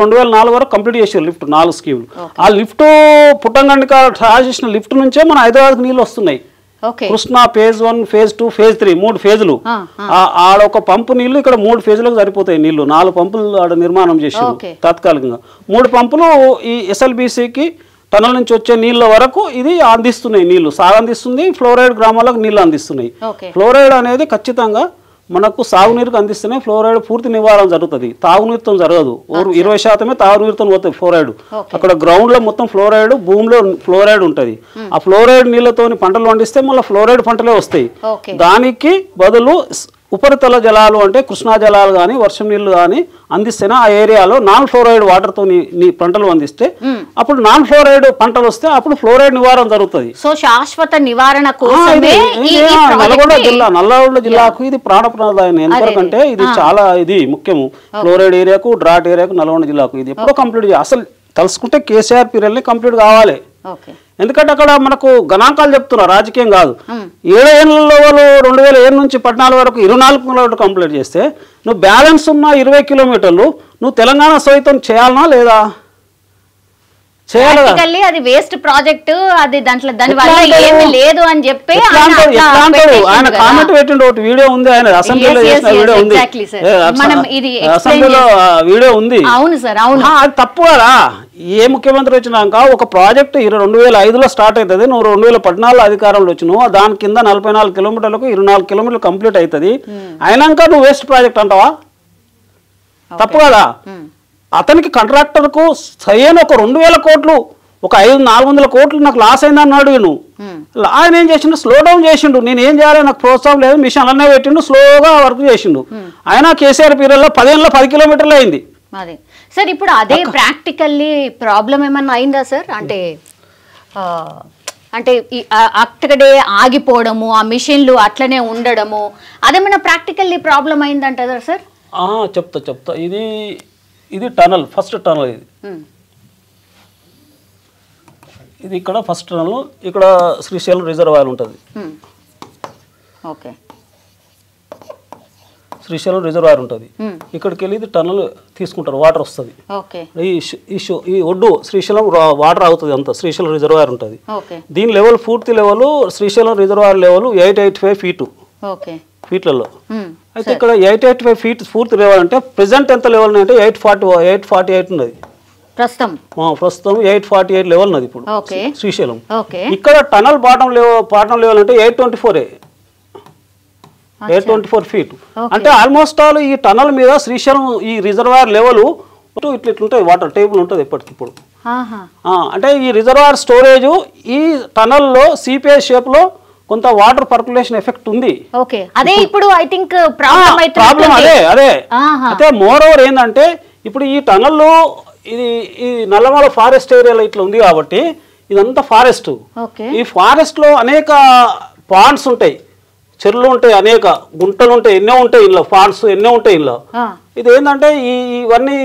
2004 వరకు కంప్లీట్ చేసారు లిఫ్ట్ 4 స్కీములు. ఆ లిఫ్ట్ పుట్టంగండికి స్టార్ట్ చేసిన లిఫ్ట్ నుంచే మన హైదరాబాద్కి నీళ్ళు వస్తున్నాయి. Krishna phase 1, phase 2, phase 3 3 ఫేజులు. ఆడ ఒక పంపు నీళ్లు ఇక్కడ 3 ఫేజులకు సరిపోతాయి నీళ్లు. 4 పంపులు ఆడ నిర్మాణం చేసారు తాత్కాలికంగా. 3 పంపులు ఈ ఎస్ఎల్బిసికి టనల్ నుంచి వచ్చే నీళ్ళ వరకు ఇది అందిస్తున్నాయి, నీళ్లు సాగు అందిస్తుంది. ఫ్లోరైడ్ గ్రామాలకు నీళ్లు అందిస్తున్నాయి. ఫ్లోరైడ్ అనేది ఖచ్చితంగా మనకు సాగునీరుకు అందిస్తేనే ఫ్లోరైడ్ పూర్తి నివారణ జరుగుతుంది, తాగునీరుతో జరగదు. 20% తాగునీరుతో పోతుంది ఫ్లోరైడ్. అక్కడ గ్రౌండ్ లో మొత్తం ఫ్లోరైడ్, భూమిలో ఫ్లోరైడ్ ఉంటుంది. ఆ ఫ్లోరైడ్ నీళ్లతో పంటలు పండిస్తే మళ్ళీ ఫ్లోరైడ్ పంటలే వస్తాయి. దానికి బదులు ఉపరితల జలాలు అంటే కృష్ణా జలాలు కానీ వర్షం నీళ్లు కానీ అందిస్తేనే ఆ ఏరియాలో నాన్ ఫ్లోరైడ్ వాటర్తో నీ పంటలు అందిస్తే అప్పుడు నాన్ ఫ్లోరైడ్ పంటలు వస్తే అప్పుడు ఫ్లోరైడ్ నివారణ జరుగుతుంది. సో శాశ్వత నివారణ కోసమే నల్లగొండ జిల్లాకు ఇది ప్రాణప్రదాయం. ఎందుకంటే ఇది చాలా ఇది ముఖ్యము ఫ్లోరైడ్ ఏరియాకు డ్రాట్ ఏరియాకు నల్గొండ జిల్లాకు. ఇది ఎప్పుడో కంప్లీట్ అసలు తలుసుకుంటే కేసీఆర్ పీరియడ్ని కంప్లీట్ కావాలి. ఎందుకంటే అక్కడ మనకు గణాంకాలు చెప్తున్నారు, రాజకీయం కాదు. 7 ఏళ్ళలో 2007 నుంచి 14 వరకు 24 కిలోమీటర్లు కంప్లీట్ చేస్తే నువ్వు బ్యాలెన్స్ ఉన్న 20 కిలోమీటర్లు నువ్వు తెలంగాణ సహితం చేయాలనా లేదా? అది వేస్ట్ ప్రాజెక్ట్, అది దాని వల్ల ఏమీ లేదు అని చెప్పి ఆయన కామెంట్ పెట్టిండు. ఒకటి వీడియో ఉంది, ఆయన అసెంబ్లీలో చేసిన వీడియో ఉంది, అసెంబ్లీలో వీడియో ఉంది. అవును సార్, అవును. అది తప్పు కదా. ఏ ముఖ్యమంత్రి వచ్చినాక ఒక ప్రాజెక్ట్ 2005లో స్టార్ట్ అవుతుంది, నువ్వు 2014 అధికారంలో వచ్చినావు, దాని కింద 44 కిలోమీటర్లకు 24 కిలోమీటర్లు కంప్లీట్ అవుతుంది. అయినాక నువ్వు వేస్ట్ ప్రాజెక్ట్ అంటావా? తప్పు కదా. అతనికి కాంట్రాక్టర్కు సరైన ఒక 2000 కోట్లు, ఒక 400 కోట్లు నాకు లాస్ అయింది అన్నాడు. ఆయన ఏం చేసిండు, స్లో డౌన్ చేసిండు. నేను ఏం చేయాలి, నాకు ప్రోత్సాహం లేదు, మిషన్ అలానే పెట్టిండు, స్లోగా వర్క్ చేసిండు. ఆయన కేసీఆర్ పీరియడ్లో 10 ఏళ్ళలో 10 కిలోమీటర్లు అయింది. అదే సార్, ఇప్పుడు అదే ప్రాక్టికల్లీ ప్రాబ్లం ఏమన్నా అయిందా సార్? అంటే అక్కడే ఆగిపోవడము, ఆ మిషన్లు అట్లనే ఉండడము, అదేమన్నా ప్రాక్టికల్లీ ప్రాబ్లం అయిందంటారా సార్? చెప్తా. ఇది టనల్, ఫస్ట్ టనల్. ఇది ఇక్కడ ఫస్ట్ టనల్. ఇక్కడ శ్రీశైలం రిజర్వాయర్ ఉంటుంది. ఓకే, శ్రీశైలం రిజర్వాయర్ ఉంటుంది. ఇక్కడికి వెళ్ళి ఇది టనల్ తీసుకుంటారు, వాటర్ వస్తుంది. ఈ ఒడ్డు శ్రీశైలం వాటర్ అవుతుంది, అంతా శ్రీశైలం రిజర్వాయర్ ఉంటుంది. దీని లెవెల్ పూర్తి లెవెల్ శ్రీశైలం రిజర్వాయర్ లెవెల్ 885 ఫీట్లలో. అయితే ఇక్కడ 885 ఫీట్ పూర్తి లెవెల్ అంటే ప్రెసెంట్ ఎంత లెవెల్ అంటే 848 ఉన్నది ప్రస్తుతం 848 లెవెల్ ఉన్నది ఇప్పుడు శ్రీశైలం. ఇక్కడ టనల్ బాటం లెవెల్ అంటే 824 ఫీట్. అంటే ఆల్మోస్ట్ ఆల్ ఈ టనల్ మీద శ్రీశైలం ఈ రిజర్వాయర్ లెవెల్ ఇట్లుంటాయి, వాటర్ టేబుల్ ఉంటుంది ఎప్పటికిప్పుడు. అంటే ఈ రిజర్వాయర్ స్టోరేజ్ ఈ టనల్లో సిపిఐ షేప్ లో కొంత వాటర్ పర్కులేషన్ ఎఫెక్ట్ ఉంది. అదే ఇప్పుడు ఐ థింక్ ప్రాబ్లం అదే. అయితే మోర్ ఓవర్ ఏంటంటే ఇప్పుడు ఈ టనల్ ఈ నల్లమల ఫారెస్ట్ ఏరియాలో ఇట్లా ఉంది కాబట్టి ఇదంతా ఫారెస్ట్. ఈ ఫారెస్ట్ లో అనేక పాండ్స్ ఉంటాయి, చెరువులు ఉంటాయి, అనేక గుంటలు ఉంటాయి, ఎన్నో ఉంటాయి ఇంట్లో, పాండ్స్ ఎన్నో ఉంటాయి ఇంట్లో. ఇది ఏంటంటే ఇవన్నీ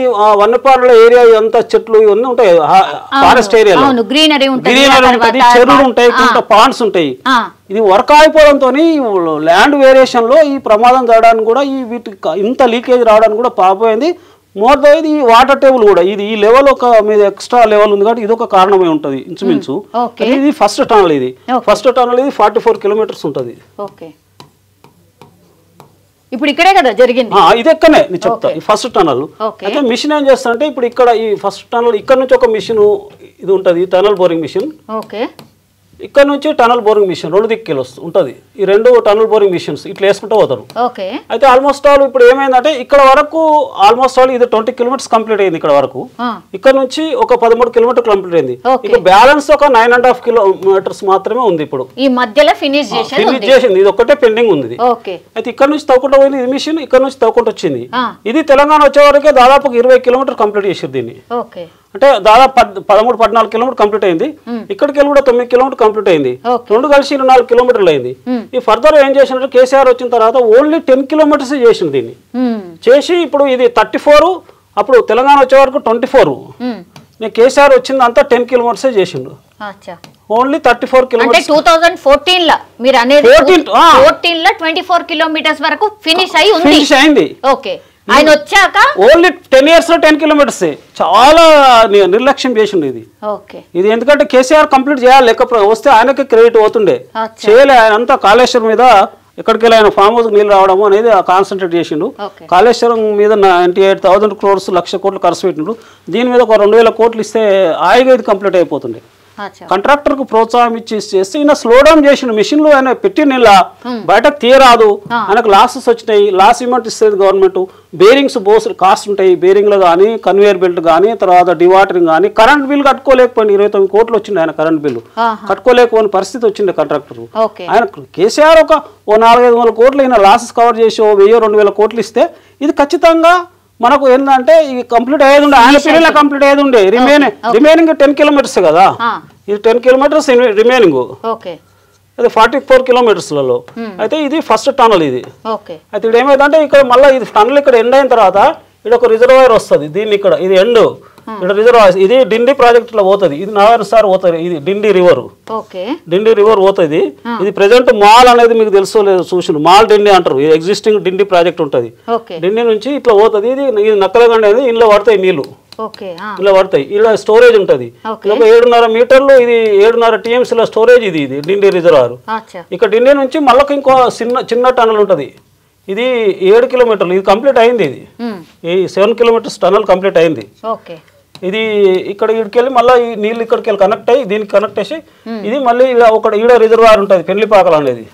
వన్యప్రాణుల ఏరియా, అంతా చెట్లు ఇవన్నీ ఉంటాయి ఫారెస్ట్ ఏరియాలో, గ్రీనరీ ఉంటుంది, చెరువులు ఉంటాయి, కొంత పాండ్స్ ఉంటాయి. ఇది వర్క్ అయిపోవడంతో ల్యాండ్ వేరియేషన్ లో ఈ ప్రమాదం జరగడానికి కూడా వీటికి ఇంత లీకేజ్ రావడానికి కూడా పాపోయింది. మోర్ ద ఇది వాటర్ టేబుల్ కూడా ఈ లెవెల్ ఒక మీద ఎక్స్ట్రా లెవెల్ ఉంది కాబట్టి ఇది ఒక కారణమై ఉంటుంది ఇంచుమించు. ఇది ఫస్ట్ టనల్. ఇది 44 కిలోమీటర్స్ ఉంటుంది. ఇప్పుడు ఇక్కడే కదా జరిగింది, ఇది ఎక్కడనే నేను చెప్తా. ఈ ఫస్ట్ టనల్ అయితే మిషన్ ఏం చేస్తా అంటే ఇప్పుడు ఇక్కడ ఈ ఫస్ట్ టనల్ ఇక్కడ నుంచి ఒక మిషన్ ఇది ఉంటుంది, టనల్ బోరింగ్ మిషన్. ఇక్కడ నుంచి టనల్ బోరింగ్ మిషన్ 2 దిక్కులు ఉంటుంది. ఈ 2 టనల్ బోరింగ్ మిషన్స్ ఇట్లా వేసుకుంటూ పోతారు. అయితే ఆల్మోస్ట్ ఆల్ ఇప్పుడు ఏమైందంటే ఇక్కడ వరకు ఆల్మోస్ట్ ఆల్ ఇది 20 కిలోమీటర్స్ కంప్లీట్ అయింది. ఇక్కడ వరకు ఇక్కడ నుంచి ఒక 13 కిలోమీటర్ కంప్లీట్ అయింది. ఇప్పుడు బ్యాలెన్స్ ఒక 9.5 కిలోమీటర్స్ మాత్రమే ఉంది. ఇప్పుడు ఈ మధ్యలో ఫినిష్ చేసింది, ఇది ఒకటే పెండింగ్ ఉంది. అయితే ఇక్కడ నుంచి తవ్వుకుంటూ పోయింది ఇది మిషన్, ఇక్కడ నుంచి తవ్వుకుంటూ వచ్చింది. ఇది తెలంగాణ వచ్చే వరకే దాదాపు 20 కిలోమీటర్ కంప్లీట్ చేసారు దీన్ని. అంటే దాదాపు 13-14 కిలోమీటర్ కంప్లీట్ అయింది. ఇక్కడికి వెళ్ళి కూడా 9 కిలోమీటర్ కంప్లీట్ అయింది. 2 కలిసి 24 కిలోమీటర్లు అయింది. ఈ ఫర్దర్ ఏం చేసినట్టు కేసీఆర్ వచ్చిన తర్వాత ఓన్లీ 10 కిలోమీటర్స్ చేసింది దీన్ని. చేసి ఇప్పుడు ఇది 34, అప్పుడు తెలంగాణ వచ్చే వరకు 24. నేను కేసీఆర్ వచ్చింది అంతా 10 కిలోమీటర్స్ చేసిండు, ఓన్లీ 34 కిలోమీటర్స్. 2014 మీరు అనేది 14 24 కిలోమీటర్స్ వరకు ఫినిష్ అయింది. ఆయన వచ్చాక ఓన్లీ 10 years లో 10 కిలోమీటర్స్. చాలా నిర్లక్ష్యం చేసిండు ఇది. ఎందుకంటే కేసీఆర్ కంప్లీట్ చేయాలి, లేకపోతే వస్తే ఆయనకి క్రెడిట్ అవుతుండే. చేయలే, ఆయన అంతా కాళేశ్వరం మీద ఎక్కడికి వెళ్ళి ఆయన ఫామ్ హౌస్ నీళ్ళు రావడం అనేది కాన్సన్ట్రేట్ చేసిండు. కాళేశ్వరం మీద 98,000 crores 1,00,000 కోట్లు ఖర్చు పెట్టిండు. దీని మీద ఒక 2,000 కోట్లు ఇస్తే హాయిగా ఇది కంప్లీట్ అయిపోతుండే. కాంట్రాక్టర్ కు ప్రోత్సాహం ఇచ్చి చేస్తే ఈయన స్లో డౌన్ చేసిన మిషన్లు ఆయన పెట్టిన ఇలా బయటకు తీయరాదు, ఆయనకు లాసెస్ వచ్చినాయి. లాస్ ఇమౌంట్ ఇస్తుంది గవర్నమెంట్. బేరింగ్స్ బోస్ కాస్ట్ ఉంటాయి, బేరింగ్లు కానీ, కన్వేయర్ బెల్ట్ కానీ, తర్వాత డివాటరింగ్ కానీ. కరెంట్ బిల్ కట్టుకోలేకపోయింది, 29 కోట్లు వచ్చింది ఆయన కరెంట్ బిల్లు కట్టుకోలేకపోయిన పరిస్థితి వచ్చింది కాంట్రాక్టర్. ఆయన కేసీఆర్ ఒక 400-500 కోట్లు ఈయన లాసెస్ కవర్ చేసి 1000-2000 కోట్లు ఇస్తే ఇది ఖచ్చితంగా మనకు ఏంటంటే ఇది కంప్లీట్ అయ్యేది ఉండే, ఆయన పీరియడ్లో కంప్లీట్ అయ్యేది ఉండే. రిమైనింగ్ 10 కిలోమీటర్స్ కదా, ఇది 10 కిలోమీటర్స్ రిమైనింగ్, అది 44 కిలోమీటర్స్లలో. అయితే ఇది ఫస్ట్ టనల్ ఇది. అయితే ఇక్కడ ఏమైందంటే ఇక్కడ మళ్ళీ ఇది టనల్ ఇక్కడ ఎండ్ అయిన తర్వాత ఇక్కడ ఒక రిజర్వాయర్ వస్తుంది. దీన్ని ఇక్కడ ఇది ఎండ్, ఇక్కడ రిజర్వాయర్ ఇది డిండి ప్రాజెక్ట్ లో పోతుంది. ఇది నాగార్జున పోతుంది, ఇది డిండి రివర్. డిండి రివర్ పోతుంది. ఇది ప్రెసెంట్ మాల్ అనేది మీకు తెలుసో లేదు, చూసిన మాల్ డిండి అంటారు. ఎగ్జిస్టింగ్ డిండి ప్రాజెక్ట్ ఉంటుంది, డిండి నుంచి ఇట్లా పోతుంది. ఇది నక్కలగండి అనేది ఇంట్లో పడతాయి నీళ్లు, ఇలా పడతాయి. ఇలా స్టోరేజ్ ఉంటుంది, 7.5 మీటర్లు, ఇది 7.5 TMCల స్టోరేజ్. ఇది డిండి రిజర్వాయర్. ఇక్కడ డిండి నుంచి మళ్ళీ ఇంకో చిన్న టనల్ ఉంటుంది, ఇది 7 కిలోమీటర్లు. ఇది కంప్లీట్ అయింది, ఇది ఈ 7 కిలోమీటర్స్ టనల్ కంప్లీట్ అయింది. ఇది ఇక్కడ ఇక్కడికి మళ్ళీ ఈ నీళ్ళు ఇక్కడికి వెళ్ళి కనెక్ట్ అయ్యి దీనికి కనెక్ట్ చేసి ఇది మళ్ళీ ఒక ఈడ రిజర్వాయర్ ఉంటుంది, పెళ్లిపాకలు అనేది.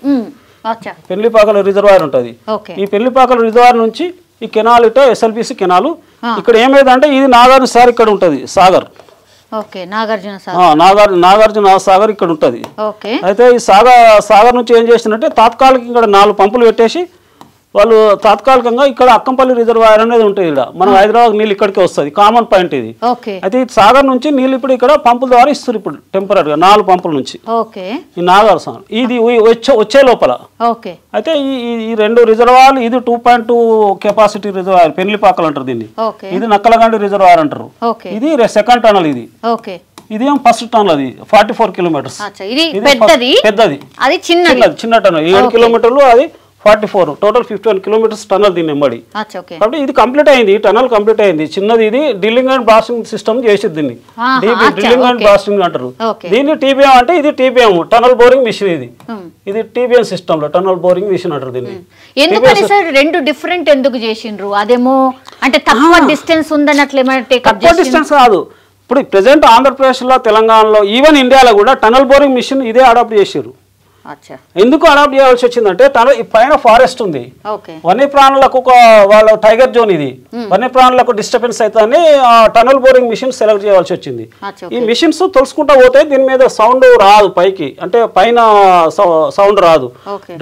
పెళ్లిపాకల రిజర్వాయర్ ఉంటుంది. ఈ పెళ్లిపాకల రిజర్వాయర్ నుంచి ఈ కెనాల్ ఇట SLBC కెనాల్. ఇక్కడ ఏమైందంటే ఇది నాగార్జున సాగర్ ఇక్కడ ఉంటుంది, సాగర్ నాగార్జున సాగర్ ఇక్కడ ఉంటుంది. అయితే ఈ సాగర్ నుంచి ఏం చేసిందంటే తాత్కాలిక ఇక్కడ 4 పంపులు పెట్టేసి వాళ్ళు తాత్కాలికంగా ఇక్కడ అక్కంపల్లి రిజర్వాయర్ అనేది ఉంటుంది. ఇక్కడ మన హైదరాబాద్ నీళ్ళు ఇక్కడికి వస్తుంది, కామన్ పాయింట్ ఇది. అయితే ఈ సాగర్ నుంచి నీళ్ళు ఇప్పుడు ఇక్కడ పంపుల ద్వారా ఇస్తారు. ఇప్పుడు టెంపరీగా 4 పంపుల నుంచి ఈ నాగార్జున ఇది వచ్చే లోపల. అయితే ఈ 2 రిజర్వాయర్లు, ఇది 2.2 కెపాసిటీ రిజర్వాయర్ పెళ్లిపాకలు అంటారు దీన్ని, ఇది నక్కలగండి రిజర్వాయర్ అంటారు. ఇది సెకండ్ టనల్, ఇది ఇదేం ఫస్ట్ టనల్, అది 44 కిలోమీటర్స్. పెద్దది, చిన్న టనల్ 7 కిలోమీటర్లు, అది 44, టోటల్ 51 కిలోమీటర్స్ టనల్ దీన్ని ఎంబడి. కాబట్టి ఇది కంప్లీట్ అయింది, టనల్ కంప్లీట్ అయింది. చిన్నది ఇది డ్రిల్లింగ్ అండ్ బ్లాస్టింగ్ సిస్టమ్ చేసేది దీన్ని, డ్రిల్లింగ్ అండ్ బ్లాస్టింగ్ అంటారు. దీన్ని TBM అంటే ఇది TBM టనల్ బోరింగ్ మిషన్. ఇది TBM సిస్టమ్ లో టనల్ బోరింగ్ మిషన్ అంటారు దీన్ని. ఎందుకని సార్ రెండు డిఫరెంట్ ఎందుకు చేసిండ్రు? అదేమో అంటే తక్కువ డిస్టెన్స్ ఉందన్నట్లే, తక్కువ డిస్టెన్స్ కాదు. ఇప్పుడు ప్రెసెంట్ ఆంధ్రప్రదేశ్ లో, తెలంగాణలో, ఈవెన్ ఇండియాలో కూడా టనల్ బోరింగ్ మిషన్ ఇదే అడాప్ట్ చేసారు. ఎందుకు అడాప్ట్ చేయాల్సి వచ్చిందంటే పైన ఫారెస్ట్ ఉంది, వన్యప్రాణులకు వాళ్ళ టైగర్ జోన్ ఇది, వన్యప్రాణులకు డిస్టర్బెన్స్ అవుతుందని టనల్ బోరింగ్ మిషన్ సెలెక్ట్ చేయాల్సి వచ్చింది. ఈ మిషన్స్ తొలుసుకుంటూ పోతే దీని మీద సౌండ్ రాదు, పైకి అంటే పైన సౌండ్ రాదు.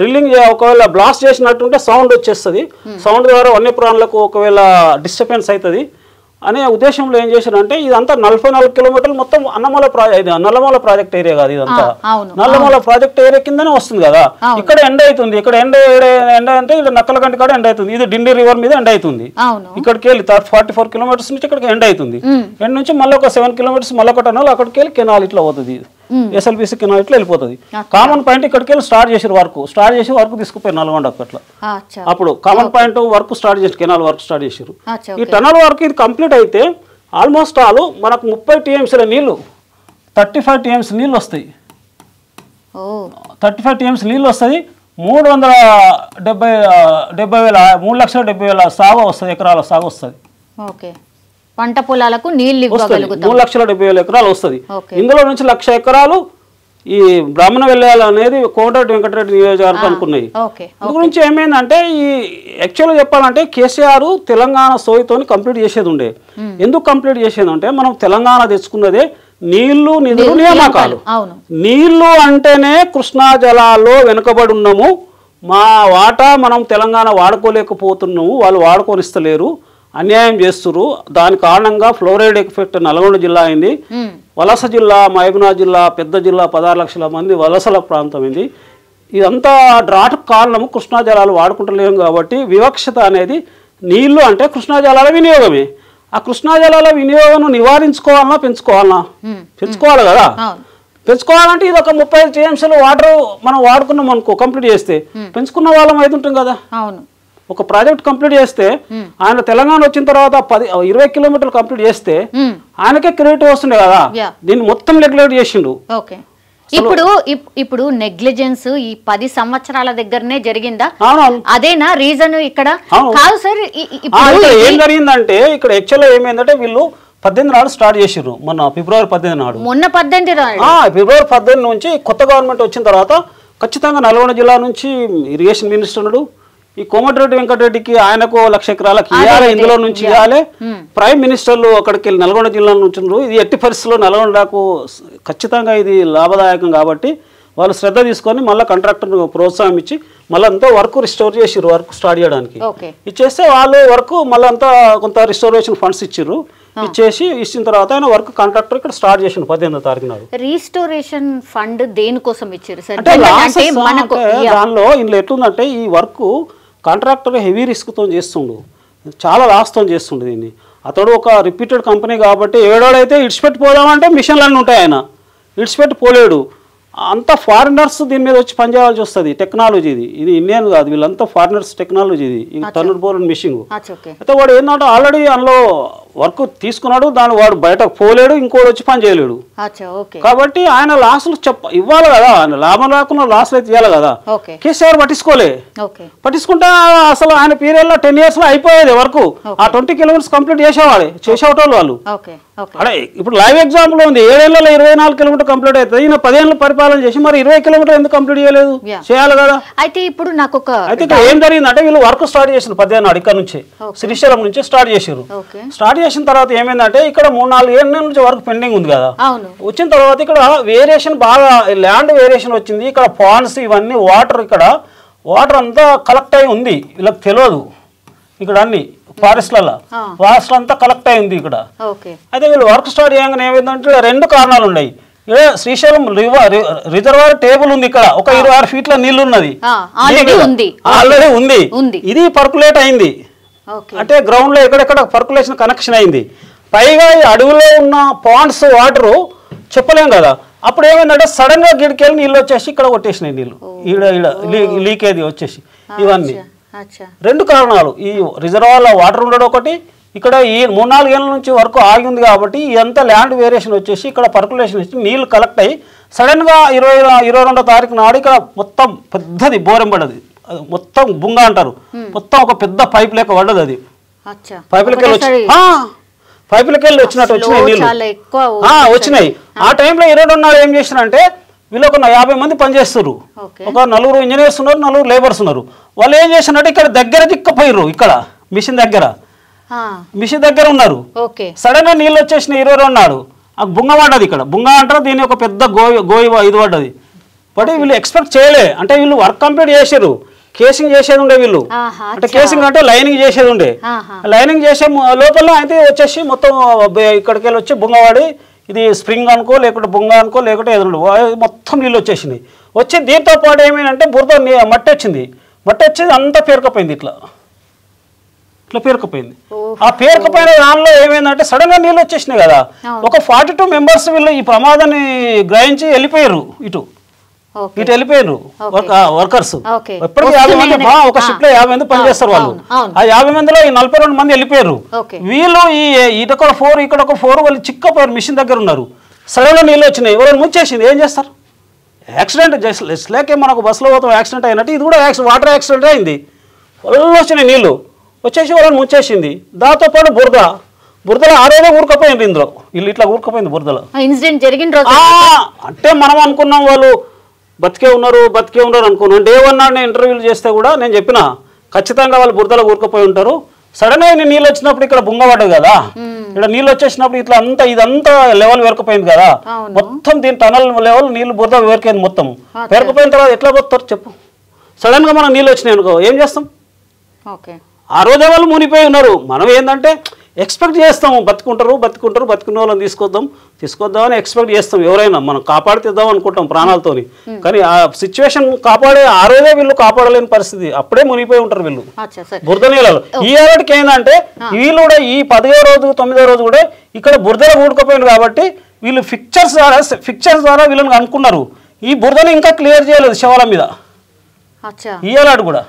డ్రిల్లింగ్ ఒకవేళ బ్లాస్ట్ చేసినట్టుంటే సౌండ్ వచ్చేస్తుంది, సౌండ్ ద్వారా వన్యప్రాణులకు ఒకవేళ డిస్టర్బెన్స్ అవుతుంది అనే ఉద్దేశంలో ఏం చేశారంటే ఇదంతా 44 కిలోమీటర్లు మొత్తం నల్లమల ప్రాజెక్ట్ ఏరియా కాదు, ఇదంతా నల్లమల ప్రాజెక్ట్ ఏరియా కిందనే వస్తుంది కదా. ఇక్కడ ఎండ్ అవుతుంది, ఇక్కడ ఎండ్ అంటే ఇక్కడ నక్కలగంటి కాడ ఎండ్ అవుతుంది, ఇది డిండి రివర్ మీద ఎండ్ అవుతుంది. ఇక్కడికి వెళ్ళి 44 కిలోమీటర్స్ నుంచి ఇక్కడికి ఎండ్ అవుతుంది. ఎండ్ నుంచి మళ్ళీ ఒక 7 కిలోమీటర్స్ మళ్ళీ ఒక టనల్, అక్కడికి వెళ్ళి కెనాల్ ఇట్లా పోతుంది, SLBC కెనాల్ ఇట్లా వెళ్ళిపోతుంది. కామన్ పాయింట్ ఇక్కడికి వెళ్ళి స్టార్ట్ చేసి వర్క్ తీసుకుపోయి నల్గొండకు అట్లా. అప్పుడు కామన్ పాయింట్ వర్క్ స్టార్ట్ చేసి కెనాల్ వర్క్ స్టార్ట్ చేసారు. ఈ టనల్ వర్క్ ఇది కంప్లీట్ అయితే ఆల్మోస్ట్ మనకు 30 TMCల నీళ్లు, 35 TMC నీళ్ళు వస్తాయి. 35 TMC నీళ్ళు వస్తుంది. 3,70,000 సాగు వస్తుంది, ఎకరాల సాగు వస్తుంది. పంట పొలాలకు నీళ్లు 3,70,000 ఎకరాలు వస్తుంది. ఇందులో నుంచి 1,00,000 ఎకరాలు ఈ బ్రాహ్మణ వెల్లాల అనేది కోమటిరెడ్డి వెంకటరెడ్డి నియోజకవర్గం అనుకున్నాయి. అందు గురించి ఏమైందంటే ఈ యాక్చువల్గా చెప్పాలంటే కేసీఆర్ తెలంగాణ సోయితోని కంప్లీట్ చేసేది ఉండే. ఎందుకు కంప్లీట్ చేసేది అంటే మనం తెలంగాణ తెచ్చుకున్నదే నీళ్లు, నిధులు, నియామకాలు. నీళ్లు అంటేనే కృష్ణా జలాల్లో వెనుకబడి ఉన్నాము, మా వాటా మనం తెలంగాణ వాడుకోలేకపోతున్నాము, వాళ్ళు వాడుకోనిస్తలేరు, అన్యాయం చేస్తున్నారు. దాని కారణంగా ఫ్లోరైడ్ ఎఫెక్ట్ నల్గొండ జిల్లా అయింది. వలస జిల్లా, మహబూబ్నగర్ జిల్లా, పెద్ద జిల్లా, 16 లక్షల మంది వలసల ప్రాంతం ఇది. ఇదంతా డ్రాట్ కారణము కృష్ణా జలాలు వాడుకుంటలేము కాబట్టి వివక్షత అనేది. నీళ్లు అంటే కృష్ణా జలాల వినియోగమే. ఆ కృష్ణా జలాల వినియోగం నివారించుకోవాలన్నా పెంచుకోవాలన్నా? పెంచుకోవాలి కదా. పెంచుకోవాలంటే ఇది ఒక 35 TMCలు వాటర్ మనం వాడుకున్నాం అనుకో, కంప్లీట్ చేస్తే పెంచుకున్న వాళ్ళం అయితే ఉంటుంది కదా. ఒక ప్రాజెక్ట్ కంప్లీట్ చేస్తే ఆయన తెలంగాణ వచ్చిన తర్వాత 20 కిలోమీటర్లు కంప్లీట్ చేస్తే ఆయనకే క్రెడిట్ వస్తుండే కదా. దీన్ని మొత్తం నెగ్లెక్ట్ చేసిండు. ఇప్పుడు నెగ్లిజెన్స్ ఈ 10 సంవత్సరాల దగ్గరనే జరిగిందా? అదేనా రీజన్ ఇక్కడ? కాదు సార్, ఏం జరిగిందంటే ఇక్కడ యాక్చువల్గా ఏమైందంటే వీళ్ళు 18 నాడు స్టార్ట్ చేసిర్రు, మొన్న ఫిబ్రవరి 18 నాడు. మొన్న 18 ఫిబ్రవరి 18 నుంచి కొత్త గవర్నమెంట్ వచ్చిన తర్వాత ఖచ్చితంగా నల్గొండ జిల్లా నుంచి ఇరిగేషన్ మినిస్టర్ ఉన్నాడు. ఈ కోమటిరెడ్డి వెంకటరెడ్డికి ఆయనకు 1,00,000 ఎకరాలకు ఇవ్వాలి, ఇందులో నుంచి ఇవ్వాలి. ప్రైమ్ మినిస్టర్లు అక్కడికి వెళ్ళి నల్గొండ జిల్లా నుంచి ఇది ఎట్టి పరిస్థితుల్లో నల్గొండకు ఖచ్చితంగా ఇది లాభదాయకం కాబట్టి వాళ్ళు శ్రద్ధ తీసుకొని మళ్ళీ కాంట్రాక్టర్ను ప్రోత్సాహం ఇచ్చి మళ్ళీ అంతా వర్క్ రిస్టోర్ చేసిర్రు. వర్క్ స్టార్ట్ చేయడానికి ఇచ్చేస్తే వాళ్ళు వర్క్ మళ్ళీ అంతా కొంత రిస్టోరేషన్ ఫండ్స్ ఇచ్చిర్రు. ఇచ్చిన తర్వాత ఆయన వర్క్ కాంట్రాక్టర్ ఇక్కడ స్టార్ట్ చేసిండు 18వ తారీఖు నాడు. రీస్టోరేషన్ ఫండ్ దేనికోసం ఇచ్చారు సార్? అంటే దానిలో ఇందులో ఎట్లుందంటే ఈ వర్క్ కాంట్రాక్టర్ హెవీ రిస్క్తో చేస్తుండు, చాలా లాస్తో చేస్తుండు దీన్ని. అతడు ఒక రిపీటెడ్ కంపెనీ కాబట్టి ఏడోడైతే ఇడిచిపెట్టి పోదామంటే మిషన్లన్నీ ఉంటాయి, ఆయన ఇడిచిపెట్టి పోలేడు. అంతా ఫారినర్స్ దీని మీద వచ్చి పనిచేయాల్సి వస్తుంది. టెక్నాలజీ ఇది ఇండియన్ కాదు, వీళ్ళంతా ఫారినర్స్ టెక్నాలజీ ఇది టర్నర్ బోర్ అండ్ మిషింగ్. అయితే వాడు ఏంటంటే ఆల్రెడీ అందులో వర్క్ తీసుకున్నాడు, దాన్ని వాడు బయటకు పోలేడు, ఇంకోటి వచ్చి పని చేయలేడు. కాబట్టి ఆయన లాస్లు ఇవ్వాలి కదా, ఆయన లాభం రాకుండా లాస్లు అయితే ఇవ్వాలి కదా. కేసీఆర్ పట్టించుకుంటే అసలు ఆయన పీరియడ్లో 10 years లో అయిపోయేది వరకు. ఆ 20 kilometers కంప్లీట్ చేసేవాళ్ళు వాళ్ళు. అదే ఇప్పుడు లైవ్ ఎగ్జాంపుల్ ఉంది, 7 ఏళ్లలో 24 kilometers కంప్లీట్ అవుతుంది. ఈయన 10 ఏళ్ళు పరిపాలన చేసి మరి 20 kilometers ఎందుకు కంప్లీట్ చేయలేదు? చేయాలి కదా. అయితే ఇప్పుడు నాకు అయితే ఇక్కడ ఏం జరిగిందంటే వీళ్ళు వర్క్ స్టార్ట్ చేసిన 18 నాడు ఇక్కడ నుంచి శ్రీశైలం నుంచి స్టార్ట్ చేసారు. స్టార్ట్ చేసిన తర్వాత ఏమైందంటే ఇక్కడ 3-4 ఏళ్ళ నుంచి వర్క్ పెండింగ్ ఉంది కదా. వచ్చిన తర్వాత ఇక్కడ వేరియేషన్ బాగా ల్యాండ్ వేరియేషన్ వచ్చింది. ఇక్కడ పాండ్స్ ఇవన్నీ వాటర్ అంతా కలెక్ట్ అయి ఉంది, వీళ్ళకి తెలియదు. ఇక్కడ అన్ని ఫారెస్ట్లలో అంతా కలెక్ట్ అయి ఉంది ఇక్కడ. అయితే వీళ్ళు వర్క్ స్టార్ట్ చేయగానే ఏమైందంటే 2 కారణాలు ఉన్నాయి. ఇక్కడ శ్రీశైలం రిజర్వాయర్ టేబుల్ ఉంది, ఇక్కడ ఒక 26 feet నీళ్లు ఉన్నది, ఆల్రెడీ ఉంది. ఇది పర్కులేట్ అయింది, అంటే గ్రౌండ్ లో ఎక్కడెక్కడ పర్కులేషన్ కనెక్షన్ అయింది. పైగా ఈ అడవిలో ఉన్న పాండ్స్ వాటరు చెప్పలేం కదా. అప్పుడు ఏమైందంటే సడన్ గా గిడికెళ్ళి నీళ్ళు వచ్చేసి ఇక్కడ కొట్టేసినాయి, నీళ్ళు లీకేజ్ వచ్చేసి. ఇవన్నీ 2 కారణాలు. ఈ రిజర్వాయర్లో వాటర్ ఉండడం ఒకటి, ఇక్కడ ఈ 3-4 ఏళ్ళ నుంచి వరకు ఆగి ఉంది కాబట్టి ఇదంతా ల్యాండ్ వేరియేషన్ వచ్చేసి ఇక్కడ పర్కులేషన్ వచ్చి నీళ్లు కలెక్ట్ అయ్యి సడన్ గా 22వ తారీఖు నాడు ఇక్కడ మొత్తం పెద్దది బోరం పడ్డది, మొత్తం బుంగ అంటారు, మొత్తం ఒక పెద్ద పైప్ లెక్క పడ్డది. అది పైపులకెళ్ళి వచ్చినట్టు వచ్చినాయి నీళ్ళు వచ్చినాయి. ఆ టైంలో 22 నాడు ఏం చేసినారంటే వీళ్ళు ఒక 50 మంది పనిచేస్తారు, ఒక 4 ఇంజనీర్స్ ఉన్నారు, 4 లేబర్స్ ఉన్నారు. వాళ్ళు ఏం చేసినట్టు ఇక్కడ దగ్గర చిక్కపోయారు, ఇక్కడ మిషన్ దగ్గర ఉన్నారు. సడన్ గా నీళ్ళు వచ్చేసిన 22 నాడు ఆ బుంగ పడ్డది. ఇక్కడ బుంగ అంటారు దీని ఒక పెద్ద గోయి ఇది పడ్డది. బట్ వీళ్ళు ఎక్స్పెక్ట్ చేయలే, అంటే వీళ్ళు వర్క్ కంప్లీట్ చేసారు, కేసింగ్ చేసేది ఉండే వీళ్ళు. అంటే కేసింగ్ అంటే లైనింగ్ చేసేది ఉండే, లైనింగ్ చేసే లోపల అయితే వచ్చేసి మొత్తం ఇక్కడికి వెళ్ళి వచ్చి బుంగవాడి ఇది స్ప్రింగ్ అనుకో లేకుంటే బుంగ అనుకో లేకుంటే ఎదురు మొత్తం నీళ్ళు వచ్చేసింది. వచ్చి దీంతో పాటు ఏమైందంటే బురద మట్టి వచ్చింది, మట్టి వచ్చేది అంతా పేరుకపోయింది, ఇట్లా పేరుకపోయింది. ఆ పేరుకపోయిన దానిలో ఏమైందంటే సడన్ గా నీళ్ళు వచ్చేసినాయి కదా. ఒక 42 members వీళ్ళు ఈ ప్రమాదాన్ని గ్రహించి వెళ్ళిపోయారు, ఇటు వెళ్ళిపోయారు వర్కర్స్. ఎప్పటికీ 50 మంది, ఒక షిఫ్ట్ లో 50 మంది పనిచేస్తారు వాళ్ళు. ఆ 50 మందిలో ఈ 42 మంది వెళ్ళిపోయారు. వీళ్ళు ఇటొక 4 ఇక్కడ ఒక 4 వాళ్ళు చిక్కపోయారు, మిషన్ దగ్గర ఉన్నారు. సడన్ గా నీళ్ళు వచ్చినాయి, ఎవరైనా ముంచేసింది, ఏం చేస్తారు? యాక్సిడెంట్ లేకే మనకు బస్సులో పోతాం యాక్సిడెంట్ అయినట్టు ఇది కూడా వాటర్ యాక్సిడెంట్ అయింది. వాళ్ళు వచ్చినాయి నీళ్ళు వచ్చేసి వాళ్ళని ముంచేసింది. దాంతో పాటు బురదలో ఆరేదే ఊరుకపోయింది, ఇందులో వీళ్ళు ఇట్లా ఊరుకపోయింది బురదలో. ఇన్సిడెంట్ జరిగిన రోజు అంటే మనం అనుకున్నాం వాళ్ళు బతికే ఉన్నారు అనుకున్నాను. డే 1 నాడు నేను ఇంటర్వ్యూలు చేస్తే కూడా నేను చెప్పిన ఖచ్చితంగా వాళ్ళు బురదలో ఊరుకుపోయి ఉంటారు. సడన్ గా నీళ్ళు వచ్చినప్పుడు ఇక్కడ బుంగ పడ్డది కదా, ఇక్కడ నీళ్ళు వచ్చేసినప్పుడు ఇట్లా ఇదంతా లెవెల్ వేరకపోయింది కదా, మొత్తం దీని టనల్ లెవెల్ నీళ్ళు బురద వేరకైంది మొత్తం. వేరకపోయిన తర్వాత ఎట్లా పోతారు చెప్పు? సడన్ గా మనం నీళ్ళు వచ్చినాయి అనుకో ఏం చేస్తాం? ఆ రోజే వాళ్ళు మునిపోయి ఉన్నారు. మనం ఏంటంటే ఎక్స్పెక్ట్ చేస్తాము బతుకుంటారు బతుకున్న వాళ్ళని తీసుకొద్దామని ఎక్స్పెక్ట్ చేస్తాం. ఎవరైనా మనం కాపాడుతీద్దాం అనుకుంటాం ప్రాణాలతోని, కానీ ఆ సిచ్యువేషన్ కాపాడే ఆ రోజే వీళ్ళు కాపాడలేని పరిస్థితి, అప్పుడే మునిగిపోయి ఉంటారు వీళ్ళు బురద నీళ్ళలో. ఈ ఏడాదికి ఏంటంటే వీళ్ళు కూడా ఈ 10వ రోజు 9వ రోజు కూడా ఇక్కడ బురదలో ఊడుకుపోయింది కాబట్టి వీళ్ళు ఫిక్చర్స్ ద్వారా వీళ్ళని అనుకున్నారు. ఈ బురదని ఇంకా క్లియర్ చేయలేదు శవాల మీద ఈ ఏడాది కూడా.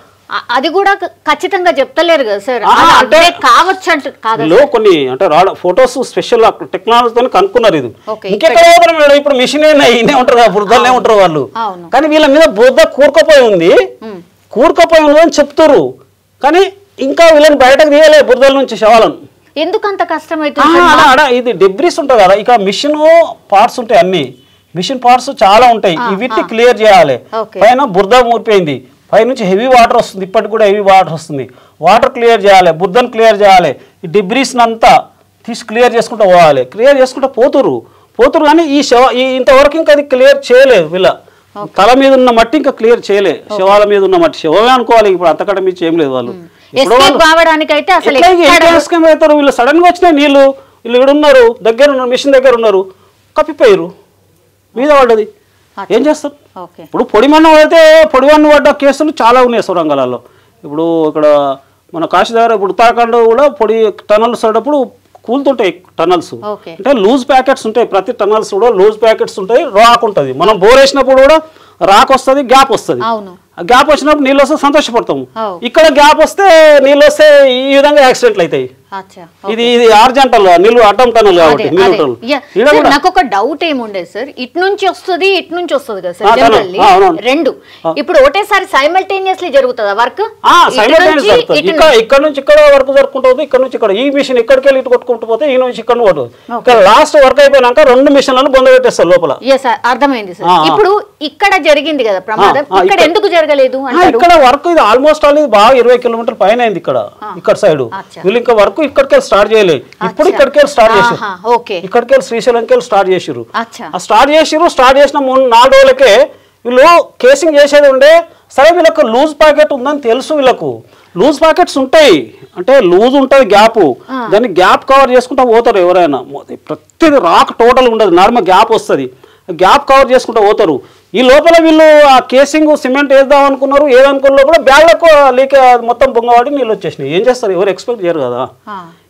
అది కూడా ఖచ్చితంగా చెప్తలేరు కదా సార్, అంటే కావచ్చు అంటే కొన్ని అంటే ఫొటోస్ స్పెషల్ టెక్నాలజీతో కనుక్కున్నారు. ఇది ఇంకెక్కడ ఇప్పుడు మిషన్ ఇనే ఉంటారు కదా, బురదలనే ఉంటారు వాళ్ళు, కానీ వీళ్ళ మీద బురద కూరుకుపోయి ఉంది అని చెప్తారు. కానీ ఇంకా వీళ్ళని బయటకు తీయలేదు బురదల నుంచి శవాలను. ఎందుకు అంత కష్టమవుతుంది? ఇది డెబ్రిస్ ఉంటుంది కదా, ఇక మిషన్ పార్ట్స్ ఉంటాయి, అన్ని మిషన్ పార్ట్స్ చాలా ఉంటాయి, వీటిని క్లియర్ చేయాలి. పైన బురద ఊరిపోయింది, పైనుంచి హెవీ వాటర్ వస్తుంది, ఇప్పటికి కూడా హెవీ వాటర్ వస్తుంది, వాటర్ క్లియర్ చేయాలి, బురదను క్లియర్ చేయాలి, ఈ డెబ్రిస్ని అంతా తీసి క్లియర్ చేసుకుంటూ పోవాలి. క్లియర్ చేసుకుంటూ పోతురు కానీ ఈ ఇంతవరకు ఇంకా అది క్లియర్ చేయలేదు. వీళ్ళ తల మీద ఉన్న మట్టి ఇంకా క్లియర్ చేయలే, శవాల మీద ఉన్న మట్టి శవమే అనుకోవాలి ఇప్పుడు, అంతకంటే మీద చేయలేదు వాళ్ళు. అవుతారు వీళ్ళు, సడన్ గా వచ్చినాయి నీళ్ళు, వీళ్ళు ఇక్కడ ఉన్నారు, దగ్గర ఉన్నారు, మిషన్ దగ్గర ఉన్నారు, కప్పిపోయారు, మీద పడ్డది, ఏం చేస్తారు? ఇప్పుడు పొడిమన్ను పడితే పొడిమన్ను పడ్డ కేసులు చాలా ఉన్నాయి సొరంగాలలో. ఇప్పుడు ఇక్కడ మన కాశీ దగ్గర ఇప్పుడు ఉత్తరాఖండ్ కూడా పొడి టనల్స్ పడ్డప్పుడు కూలుతుంటాయి టనల్స్, అంటే లూజ్ ప్యాకెట్స్ ఉంటాయి, ప్రతి టనల్స్ కూడా లూజ్ ప్యాకెట్స్ ఉంటాయి, రాక్ ఉంటుంది. మనం బోర్ వేసినప్పుడు కూడా రాక్ వస్తుంది, గ్యాప్ వస్తుంది, గ్యాప్ వచ్చినప్పుడు నీళ్ళు వస్తే సంతోషపడతాము. ఇక్కడ గ్యాప్ వస్తే నీళ్ళు వస్తే ఈ విధంగా యాక్సిడెంట్లు అవుతాయి. ఇది హారిజాంటల్ నీళ్ళు అడ్డం టనల్ కాబట్టి. నాకు ఒక డౌట్ ఏముండే సార్, ఇటు నుంచి వస్తుంది ఇటు నుంచి వస్తుంది కదా సార్, జనరల్లీ రెండు ఇప్పుడు ఒకటేసారి సైమల్టేనియస్లీ జరుగుతుందా వర్క్? ఇక్కడ నుంచి ఇక్కడ వర్క్ జరుపుకుంటుంది, ఇక్కడ నుంచి ఇక్కడ, ఈ మిషన్ ఇక్కడికి వెళ్ళి ఇటు కొట్టుకుంటూ పోతే ఈ నుంచి ఇక్కడ కొట్టు, ఇక్కడ లాస్ట్ వర్క్ అయిపోయినాక 2 మిషన్లను బొంద పెట్టేస్తారు లోపల. అర్థమైంది సార్. ఇప్పుడు ఇక్కడ జరిగింది కదా ప్రమాదం, ఇక్కడ ఎందుకు జరగలేదు? ఇక్కడ వర్క్ ఇది ఆల్మోస్ట్ ఆల్ బాగా 20 కిలోమీటర్ల పైన అయింది ఇక్కడ సైడ్. వీళ్ళు ఇంకా వర్క్ ఇక్కడికి స్టార్ట్ చేయలేదు, ఇప్పుడు ఇక్కడికి స్టార్ట్ చేసారు, ఇక్కడికి శ్రీశైలంకి స్టార్ట్ చేసారు. స్టార్ట్ చేసిన 3-4 రోజులకే వీళ్ళు కేసింగ్ చేసేది ఉండే. సరే వీళ్ళకు లూజ్ ప్యాకెట్ ఉందని తెలుసు, వీళ్ళకు లూజ్ ప్యాకెట్స్ ఉంటాయి, అంటే లూజ్ ఉంటుంది గ్యాప్, దాన్ని గ్యాప్ కవర్ చేసుకుంటూ పోతారు ఎవరైనా. ప్రతిది రాక్ టోటల్ ఉండదు, నార్మల్ గ్యాప్ వస్తుంది, గ్యాప్ కవర్ చేసుకుంటూ పోతారు. ఈ లోపల వీళ్ళు ఆ కేసింగ్ సిమెంట్ వేద్దాం అనుకున్నారు, ఏదనుకున్న లోపల బ్యాగ్లకు లీక్ మొత్తం బొంగవాడి నీళ్ళు వచ్చేసినాయి. ఏం చేస్తారు, ఎవరు ఎక్స్పెక్ట్ చేయరు కదా.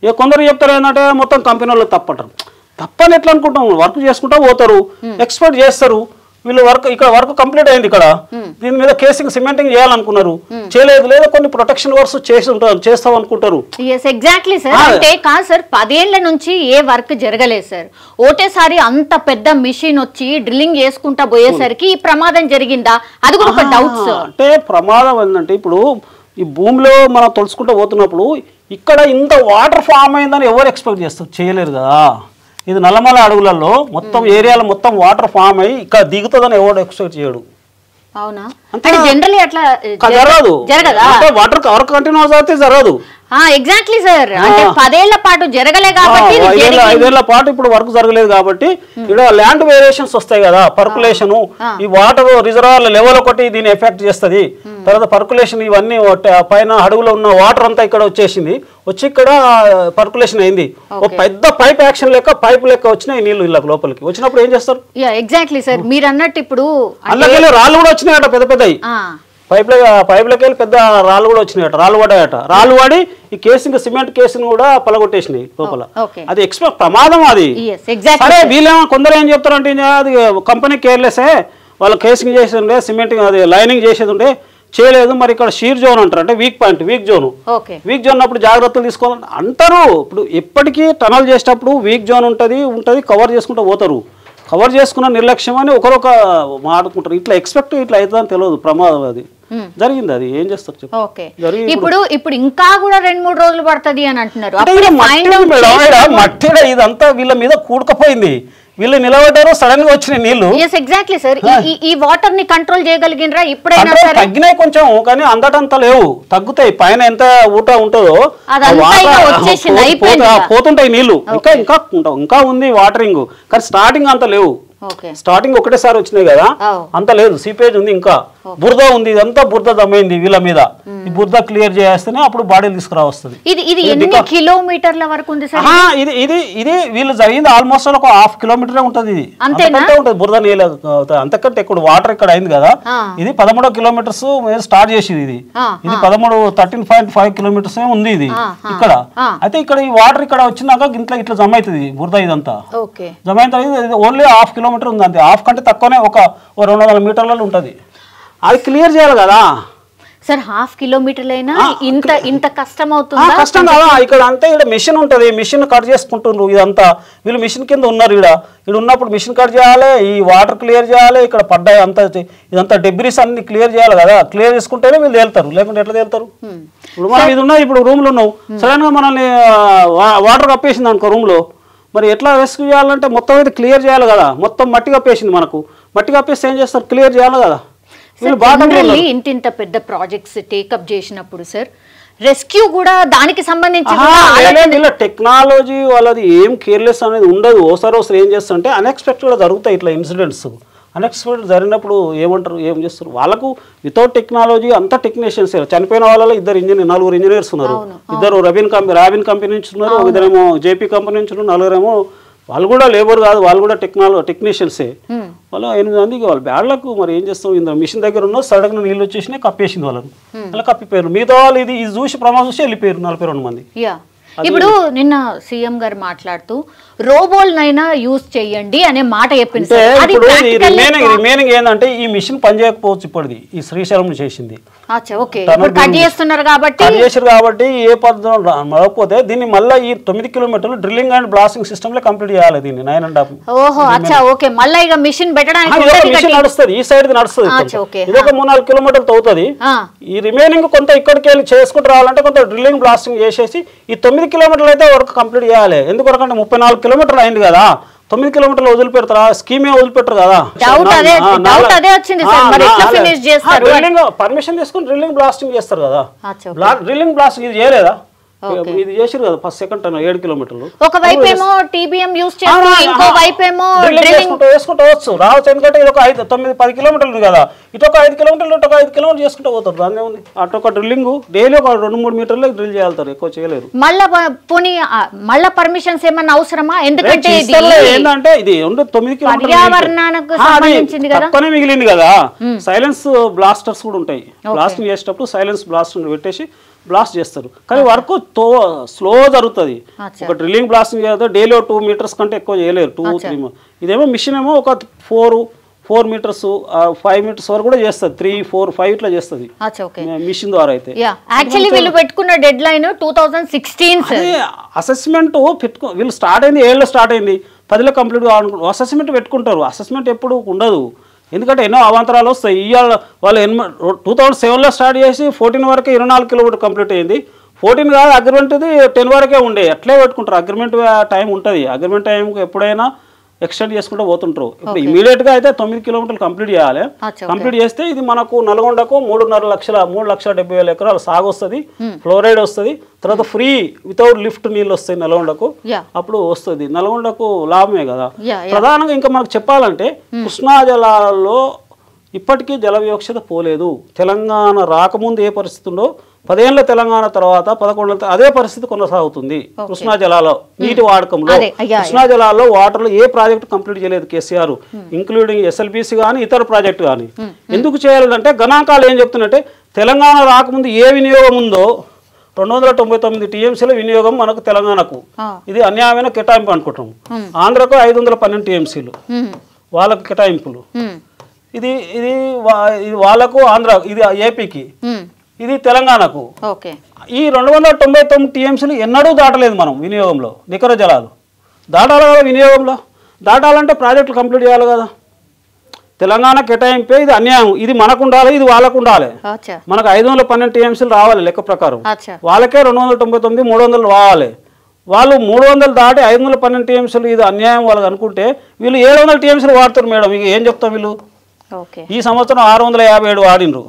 ఇక కొందరు చెప్తారు ఏంటంటే మొత్తం కంపెనీ వాళ్ళు తప్పంటారు. తప్పని ఎట్లా అనుకుంటాం, వర్క్ చేసుకుంటూ పోతారు, ఎక్స్పెక్ట్ చేస్తారు. వీళ్ళు ఇక్కడ వర్క్ కంప్లీట్ అయింది, ఇక్కడ దీని మీద కేసింగ్ సిమెంటింగ్ చేయాలనుకున్నారు, చేయలేదు, లేదా కొన్ని ప్రొటెక్షన్ వర్క్స్ చేస్తాం అనుకుంటారు. Exactly sir. అంటే కాదు సార్, 10 ఏళ్ల నుంచి ఏ వర్క్ జరగలేదు సార్, ఒకటేసారి అంత పెద్ద మిషన్ వచ్చి డ్రిల్లింగ్ చేసుకుంటా పోయేసరికి ఈ ప్రమాదం జరిగిందా, అది కూడా ఒక డౌట్ సార్. అంటే ప్రమాదం ఏంటంటే ఇప్పుడు ఈ భూమిలో మనం తలుచుకుంటూ పోతున్నప్పుడు ఇక్కడ ఇంత వాటర్ ఫామ్ అయిందని ఎవరు ఎక్స్పెక్ట్ చేస్తారు, చేయలేరు కదా. ఇది నల్లమల అడవులలో మొత్తం ఏరియాలో మొత్తం వాటర్ ఫామ్ అయ్యి ఇక్కడ దిగుతుందని ఎవరు ఎక్స్పెక్ట్ చేయడు. అవునా? అంటే జనరల్లీ అట్లా జరగదు, వాటర్ కవర్ కంటిన్యూస్ అయితే జరగదు. Exactly sir. అంటే 10 ఏళ్ల పాటు జరగలే కాబట్టి, 5 ఏళ్ల పాటు ఇప్పుడు వర్క్ జరగలేదు కాబట్టి ఇక్కడ ల్యాండ్ వేరియేషన్స్ వస్తాయి కదా, పర్కులేషన్, ఈ వాటర్ రిజర్వాయర్ లెవెల్ ఒకటి దీన్ని ఎఫెక్ట్ చేస్తుంది. తర్వాత పర్కులేషన్, ఇవన్నీ పైన అడవులో ఉన్న వాటర్ అంతా ఇక్కడ వచ్చేసింది, వచ్చి ఇక్కడ పర్కులేషన్ అయింది, ఒక పెద్ద పైప్ యాక్షన్ లెక్క పైప్ లెక్క వచ్చినాయి నీళ్లు ఇళ్ళకి లోపలికి. వచ్చినప్పుడు ఏం చేస్తారు? ఎగ్జాక్ట్లీ సార్, మీరు అన్నట్టు ఇప్పుడు అందులోకి రాళ్ళు కూడా వచ్చినాయట, పెద్ద పెద్దవి పైప్లకి వెళ్ళి పెద్ద రాళ్ళు కూడా వచ్చినాయట, రాళ్ళు పడాయట. రాళ్ళు పడి ఈ కేసింగ్ సిమెంట్ కేసును కూడా పలగొట్టేసినాయి లోపల. అది ఎక్స్పెక్ట్ ప్రమాదం అది. సరే వీళ్ళేమో కొందరు ఏం చెప్తారంటే అది కంపెనీ కేర్లెస్, వాళ్ళు కేసింగ్ చేసేది ఉండే, సిమెంటింగ్ అది లైనింగ్ చేసేది ఉండే, చేయలేదు. మరి ఇక్కడ షీర్ జోన్ అంటారు, అంటే వీక్ పాయింట్, వీక్ జోన్ అప్పుడు జాగ్రత్తలు తీసుకోవాలంటే అంటారు. ఇప్పుడు ఎప్పటికీ టనల్ చేసేటప్పుడు వీక్ జోన్ ఉంటుంది, కవర్ చేసుకుంటూ పోతారు. కవర్ చేసుకున్న నిర్లక్ష్యం అని ఒకరొక మాట్లాడుకుంటారు. ఇట్లా ఎక్స్పెక్ట్ ఇట్లా అవుతుందని తెలియదు, ప్రమాదం అది జరిగింది. అది ఏం చేస్తారు చెప్పు. ఇప్పుడు ఇంకా కూడా 2-3 రోజులు పడుతుంది అని అంటున్నారు. మట్టిడ ఇదంతా వీళ్ళ మీద కూడుకపోయింది, వీళ్ళు నిలబడ్డారు, సడన్ గా వచ్చిన నీళ్లు. Exactly sir. ఈ వాటర్ ని కంట్రోల్ చేయగలిగినరా? ఇప్పుడైనా తగ్గినాయి కొంచెం, కానీ అందటంతా లేవు, తగ్గుతాయి. పైన ఎంత ఊట ఉంటుందో పోతుంటాయి నీళ్లు, ఇంకా ఉంది వాటరింగ్, కానీ స్టార్టింగ్ అంత లేవు. స్టార్టింగ్ ఒకటేసారి వచ్చినాయి కదా, అంత లేదు, సీపేజ్ ఉంది, ఇంకా బురద ఉంది, ఇదంతా బురద దమ్మైంది వీళ్ళ మీద. ఈ బురద క్లియర్ చేస్తేనే అప్పుడు బాడీలు తీసుకురా వస్తుంది. ఇది ఎన్ని కిలోమీటర్ల వరకు ఉంది సార్? ఇది వీళ్ళు జరిగింది ఆల్మోస్ట్ ఒక 1/2 కిలోమీటరే ఉంటది. ఇది అంతకంటే ఉంటది బురద నీళ్ళు, అంతకంటే ఎక్కువ వాటర్ ఇక్కడ అయింది కదా. ఇది 13 కిలోమీటర్స్ స్టార్ట్ చేసింది. ఇది 13.5 కిలోమీటర్స్ ఉంది ఇది ఇక్కడ. అయితే ఇక్కడ ఈ వాటర్ ఇక్కడ వచ్చినాక ఇట్లా జమ అవుతుంది బురద, ఇదంతా జమ అయిన ఓన్లీ 1/2 కిలోమీటర్ ఉంది అంతే. 1/2 కంటే తక్కువనే, ఒక 200 మీటర్లలో ఉంటది. అది క్లియర్ చేయాలి కదా. సార్ హాఫ్ కిలోమీటర్లైనా ఇంత కష్టం అవుతుందా? కష్టం కదా, ఇక్కడ అంతా ఇక్కడ మిషన్ ఉంటుంది, మిషన్ కట్ చేసుకుంటున్నారు. ఇదంతా వీళ్ళు మిషన్ కింద ఉన్నారు. ఇక్కడ ఉన్నప్పుడు మిషన్ కట్ చేయాలి, ఈ వాటర్ క్లియర్ చేయాలి, ఇక్కడ పడ్డాయి అంతా ఇదంతా డెబ్రిస్ అన్ని క్లియర్ చేయాలి కదా. క్లియర్ చేసుకుంటేనే వీళ్ళు తేలుతారు, లేకుంటే ఎట్లా తేలుతారు? ఇప్పుడు మనం ఇది ఉన్నాయి, ఇప్పుడు రూమ్లో ఉన్నావు, సడన్ గా మనల్ని వాటర్ కప్పేసింది అనుకో రూమ్లో, మరి ఎట్లా రెస్క్యూ చేయాలంటే మొత్తం అయితే క్లియర్ చేయాలి కదా. మొత్తం మట్టి కప్పేసింది, మనకు మట్టి కప్పేస్తే ఏం చేస్తారు? క్లియర్ చేయాలి కదా. ఇంత పెద్ద ప్రాజెక్ట్స్ టేకప్ చేసినప్పుడు సార్ రెస్క్యూ కూడా దానికి సంబంధించి టెక్నాలజీ వాళ్ళది ఏం కేర్లెస్ అనేది ఉండదు. ఓసారి ఏం చేస్తుంటే అన్ఎక్స్పెక్టెడ్గా జరుగుతాయి ఇట్లా ఇన్సిడెంట్స్. అన్ఎక్స్పెక్టెడ్ జరిగినప్పుడు ఏమంటారు, ఏం చేస్తారు? వాళ్ళకు వితౌట్ టెక్నాలజీ అంతా టెక్నీషియన్స్. చనిపోయిన వాళ్ళలో నలుగురు ఇంజనీర్స్ ఉన్నారు. ఇద్దరు రాబిన్ కంపెనీ నుంచి ఉన్నారు, ఇద్దరేమో జేపీ కంపెనీ నుంచి ఉన్నారు, నలుగురేమో వాళ్ళు కూడా లేబర్ కాదు, వాళ్ళు కూడా టెక్నీషియన్సే. వాళ్ళు 8 మందికి వాళ్ళు బ్యాడ్లకు మరి ఏం చేస్తాం, ఇంత మిషన్ దగ్గర ఉన్న సడన్ గా నీళ్ళు వచ్చేసినాయి, కప్పేసింది వాళ్ళని, అలా కప్పిపోయారు. మిగతా వాళ్ళు ఇది చూసి ప్రమాదం చూసి వెళ్ళిపోయారు 42 మంది. ఇప్పుడు నిన్న సీఎం గారు మాట్లాడుతూ రోబోల్నైనా యూజ్ చేయండి అనే మాట చెప్పింది. రిమైనింగ్ ఏంటంటే ఈ మిషన్ పనిచేయకపోవచ్చు. ఇప్పటిది ఈ శ్రీశైలం చేసింది కట్ చేస్తున్నారు కాబట్టి ఏ పద్ధతి మరకపోతే దీన్ని మళ్ళీ ఈ 9 కిలోమీటర్లు డ్రిల్లింగ్ అండ్ బ్లాస్టింగ్ సిస్టమ్ లో కంప్లీట్ చేయాలి. దీన్ని 9.5 మళ్ళీ ఇక మిషన్ మిషన్ నడుస్తుంది, ఈ సైడ్ నడుస్తుంది. ఇది ఒక 3-4 కిలోమీటర్లు అవుతుంది. ఈ రిమైనింగ్ కొంత ఇక్కడికి వెళ్ళి చేసుకుంటూ రావాలంటే కొంత డ్రిల్లింగ్ బ్లాస్టింగ్ చేసేసి ఈ 9 కిలోమీటర్లు అయితే వర్క్ కంప్లీట్ చేయాలి. ఎందుకంటే 34 కిలోమీటర్లు అయింది కదా, 9 కిలోమీటర్లు వదిలిపెడతారా? స్కీమే వదిలిపెట్టరు కదా. పర్మిషన్ తీసుకుని డ్రిల్లింగ్ బ్లాస్టింగ్ చేస్తారు కదా. డ్రిల్లింగ్ బ్లాస్టింగ్ ఇది చేయలేదా? ఇది చేసారు కదా ఫస్ట్ సెకండ్ టైం 7 కిలోమీటర్లు. ఒకవైపు ఏమో టీబీఎం యూస్ చేస్తూ ఇంకో వైపు ఏమో వేసుకుంటూ రావచ్చు. ఎందుకంటే ఇది ఒక 9-10 కిలోమీటర్లు కదా, ఇటు ఒక 5 కిలోమీటర్లు ఇటు ఒక 5 కిలోమీటర్లు చేసుకుంటూ పోతారు. దాన్ని ఉంది అటు ఒక డ్రిల్లింగ్ డైలీ ఒక 2-3 మీటర్లు డ్రిల్ చేయాలి, ఎక్కువ చేయలేరు. మళ్ళా పర్మిషన్స్ ఏమన్నా అవసరమా? ఎందుకంటే ఏంటంటే ఇది 9 కిలోమీటర్లు తక్కువనే మిగిలింది కదా. సైలెన్స్ బ్లాస్టర్స్ కూడా ఉంటాయి. బ్లాస్టింగ్ చేసేటప్పుడు సైలెన్స్ బ్లాస్టర్ పెట్టేసి బ్లాస్ట్ చేస్తారు, కానీ వర్క్ స్లో జరుగుతుంది. ఒక డ్రిల్లింగ్ బ్లాస్టింగ్ చేస్తే డైలీ 2 మీటర్స్ కంటే ఎక్కువ చేయలేరు, 2-3. ఇదేమో మిషన్ ఏమో ఒక 4 మీటర్స్ 5 మీటర్స్ వరకు కూడా చేస్తుంది, 3-4-5 ఇట్లా చేస్తుంది మిషన్ ద్వారా. అయితే వీళ్ళు పెట్టుకున్న డెడ్ లైన్ 2016. అసెస్మెంట్ వీళ్ళు స్టార్ట్ అయింది 7లో స్టార్ట్ అయింది, 10లో కంప్లీట్ కావాలనుకుంటారు. అసెస్మెంట్ పెట్టుకుంటారు, అసెస్మెంట్ ఎప్పుడు ఉండదు. ఎందుకంటే ఎన్నో అవాంతరాలు వస్తాయి. ఇవాళ వాళ్ళు 2007లో స్టార్ట్ చేసి 14 వరకు 24 కిలోమీటర్ కంప్లీట్ అయింది. 14 కాదు, అగ్రిమెంట్ 10 వరకే ఉండే, అట్లే పెట్టుకుంటారు. అగ్రిమెంట్ టైం ఉంటుంది, అగ్రిమెంట్ టైం ఎప్పుడైనా ఎక్స్టెండ్ చేసుకుంటూ పోతుంటారు. ఇప్పుడు ఇమీడియట్ గా అయితే 9 కిలోమీటర్లు కంప్లీట్ చేయాలి. కంప్లీట్ చేస్తే ఇది మనకు నల్గొండకు 3,70,000 ఎకరాలు సాగు వస్తుంది, ఫ్లోరైడ్ వస్తుంది, తర్వాత ఫ్రీ వితౌట్ లిఫ్ట్ నీళ్ళు వస్తాయి నల్గొండకు. అప్పుడు వస్తుంది, నల్గొండకు లాభమే కదా. ప్రధానంగా ఇంకా మనకు చెప్పాలంటే కృష్ణా జలాలలో ఇప్పటికీ జల వివక్షత పోలేదు. తెలంగాణ రాకముందు ఏ పరిస్థితి ఉందో 10 ఏళ్ల తెలంగాణ తర్వాత 11 అదే పరిస్థితి కొనసాగుతుంది. కృష్ణా జలాల్లో నీటి వాడకంలో, కృష్ణా జలాల్లో వాటర్లో ఏ ప్రాజెక్టు కంప్లీట్ చేయలేదు కేసీఆర్, ఇంక్లూడింగ్ ఎస్ఎల్బీసీ కానీ ఇతర ప్రాజెక్టు కానీ. ఎందుకు చేయాలంటే గణాంకాలు ఏం చెప్తున్నట్టే తెలంగాణ రాకముందు ఏ వినియోగం ఉందో 299 టీఎంసీల వినియోగం మనకు తెలంగాణకు. ఇది అన్యాయమైన కేటాయింపు అనుకుంటాం. ఆంధ్రకు 512 టీఎంసీలు వాళ్ళకు కేటాయింపులు. ఇది ఇది వాళ్ళకు ఆంధ్ర, ఇది ఏపీకి, ఇది తెలంగాణకు. ఈ 299 టీఎంసీలు ఎన్నడూ దాటలేదు మనం వినియోగంలో. నికర జలాలు దాటాలి కదా, వినియోగంలో దాటాలంటే ప్రాజెక్టులు కంప్లీట్ చేయాలి కదా. తెలంగాణ కేటాయింపే ఇది అన్యాయం. ఇది మనకు ఉండాలి, ఇది వాళ్ళకు ఉండాలి. మనకు 512 టీఎంసీలు రావాలి లెక్క ప్రకారం, వాళ్ళకే 299 300 రావాలి. వాళ్ళు 300 దాటి 512 టీఎంసీలు ఇది అన్యాయం వాళ్ళకి అనుకుంటే వీళ్ళు 700 టీఎంసీలు వాడుతారు మేడం. ఇక ఏం చెప్తాం, వీళ్ళు ఈ సంవత్సరం 657 వాడినరు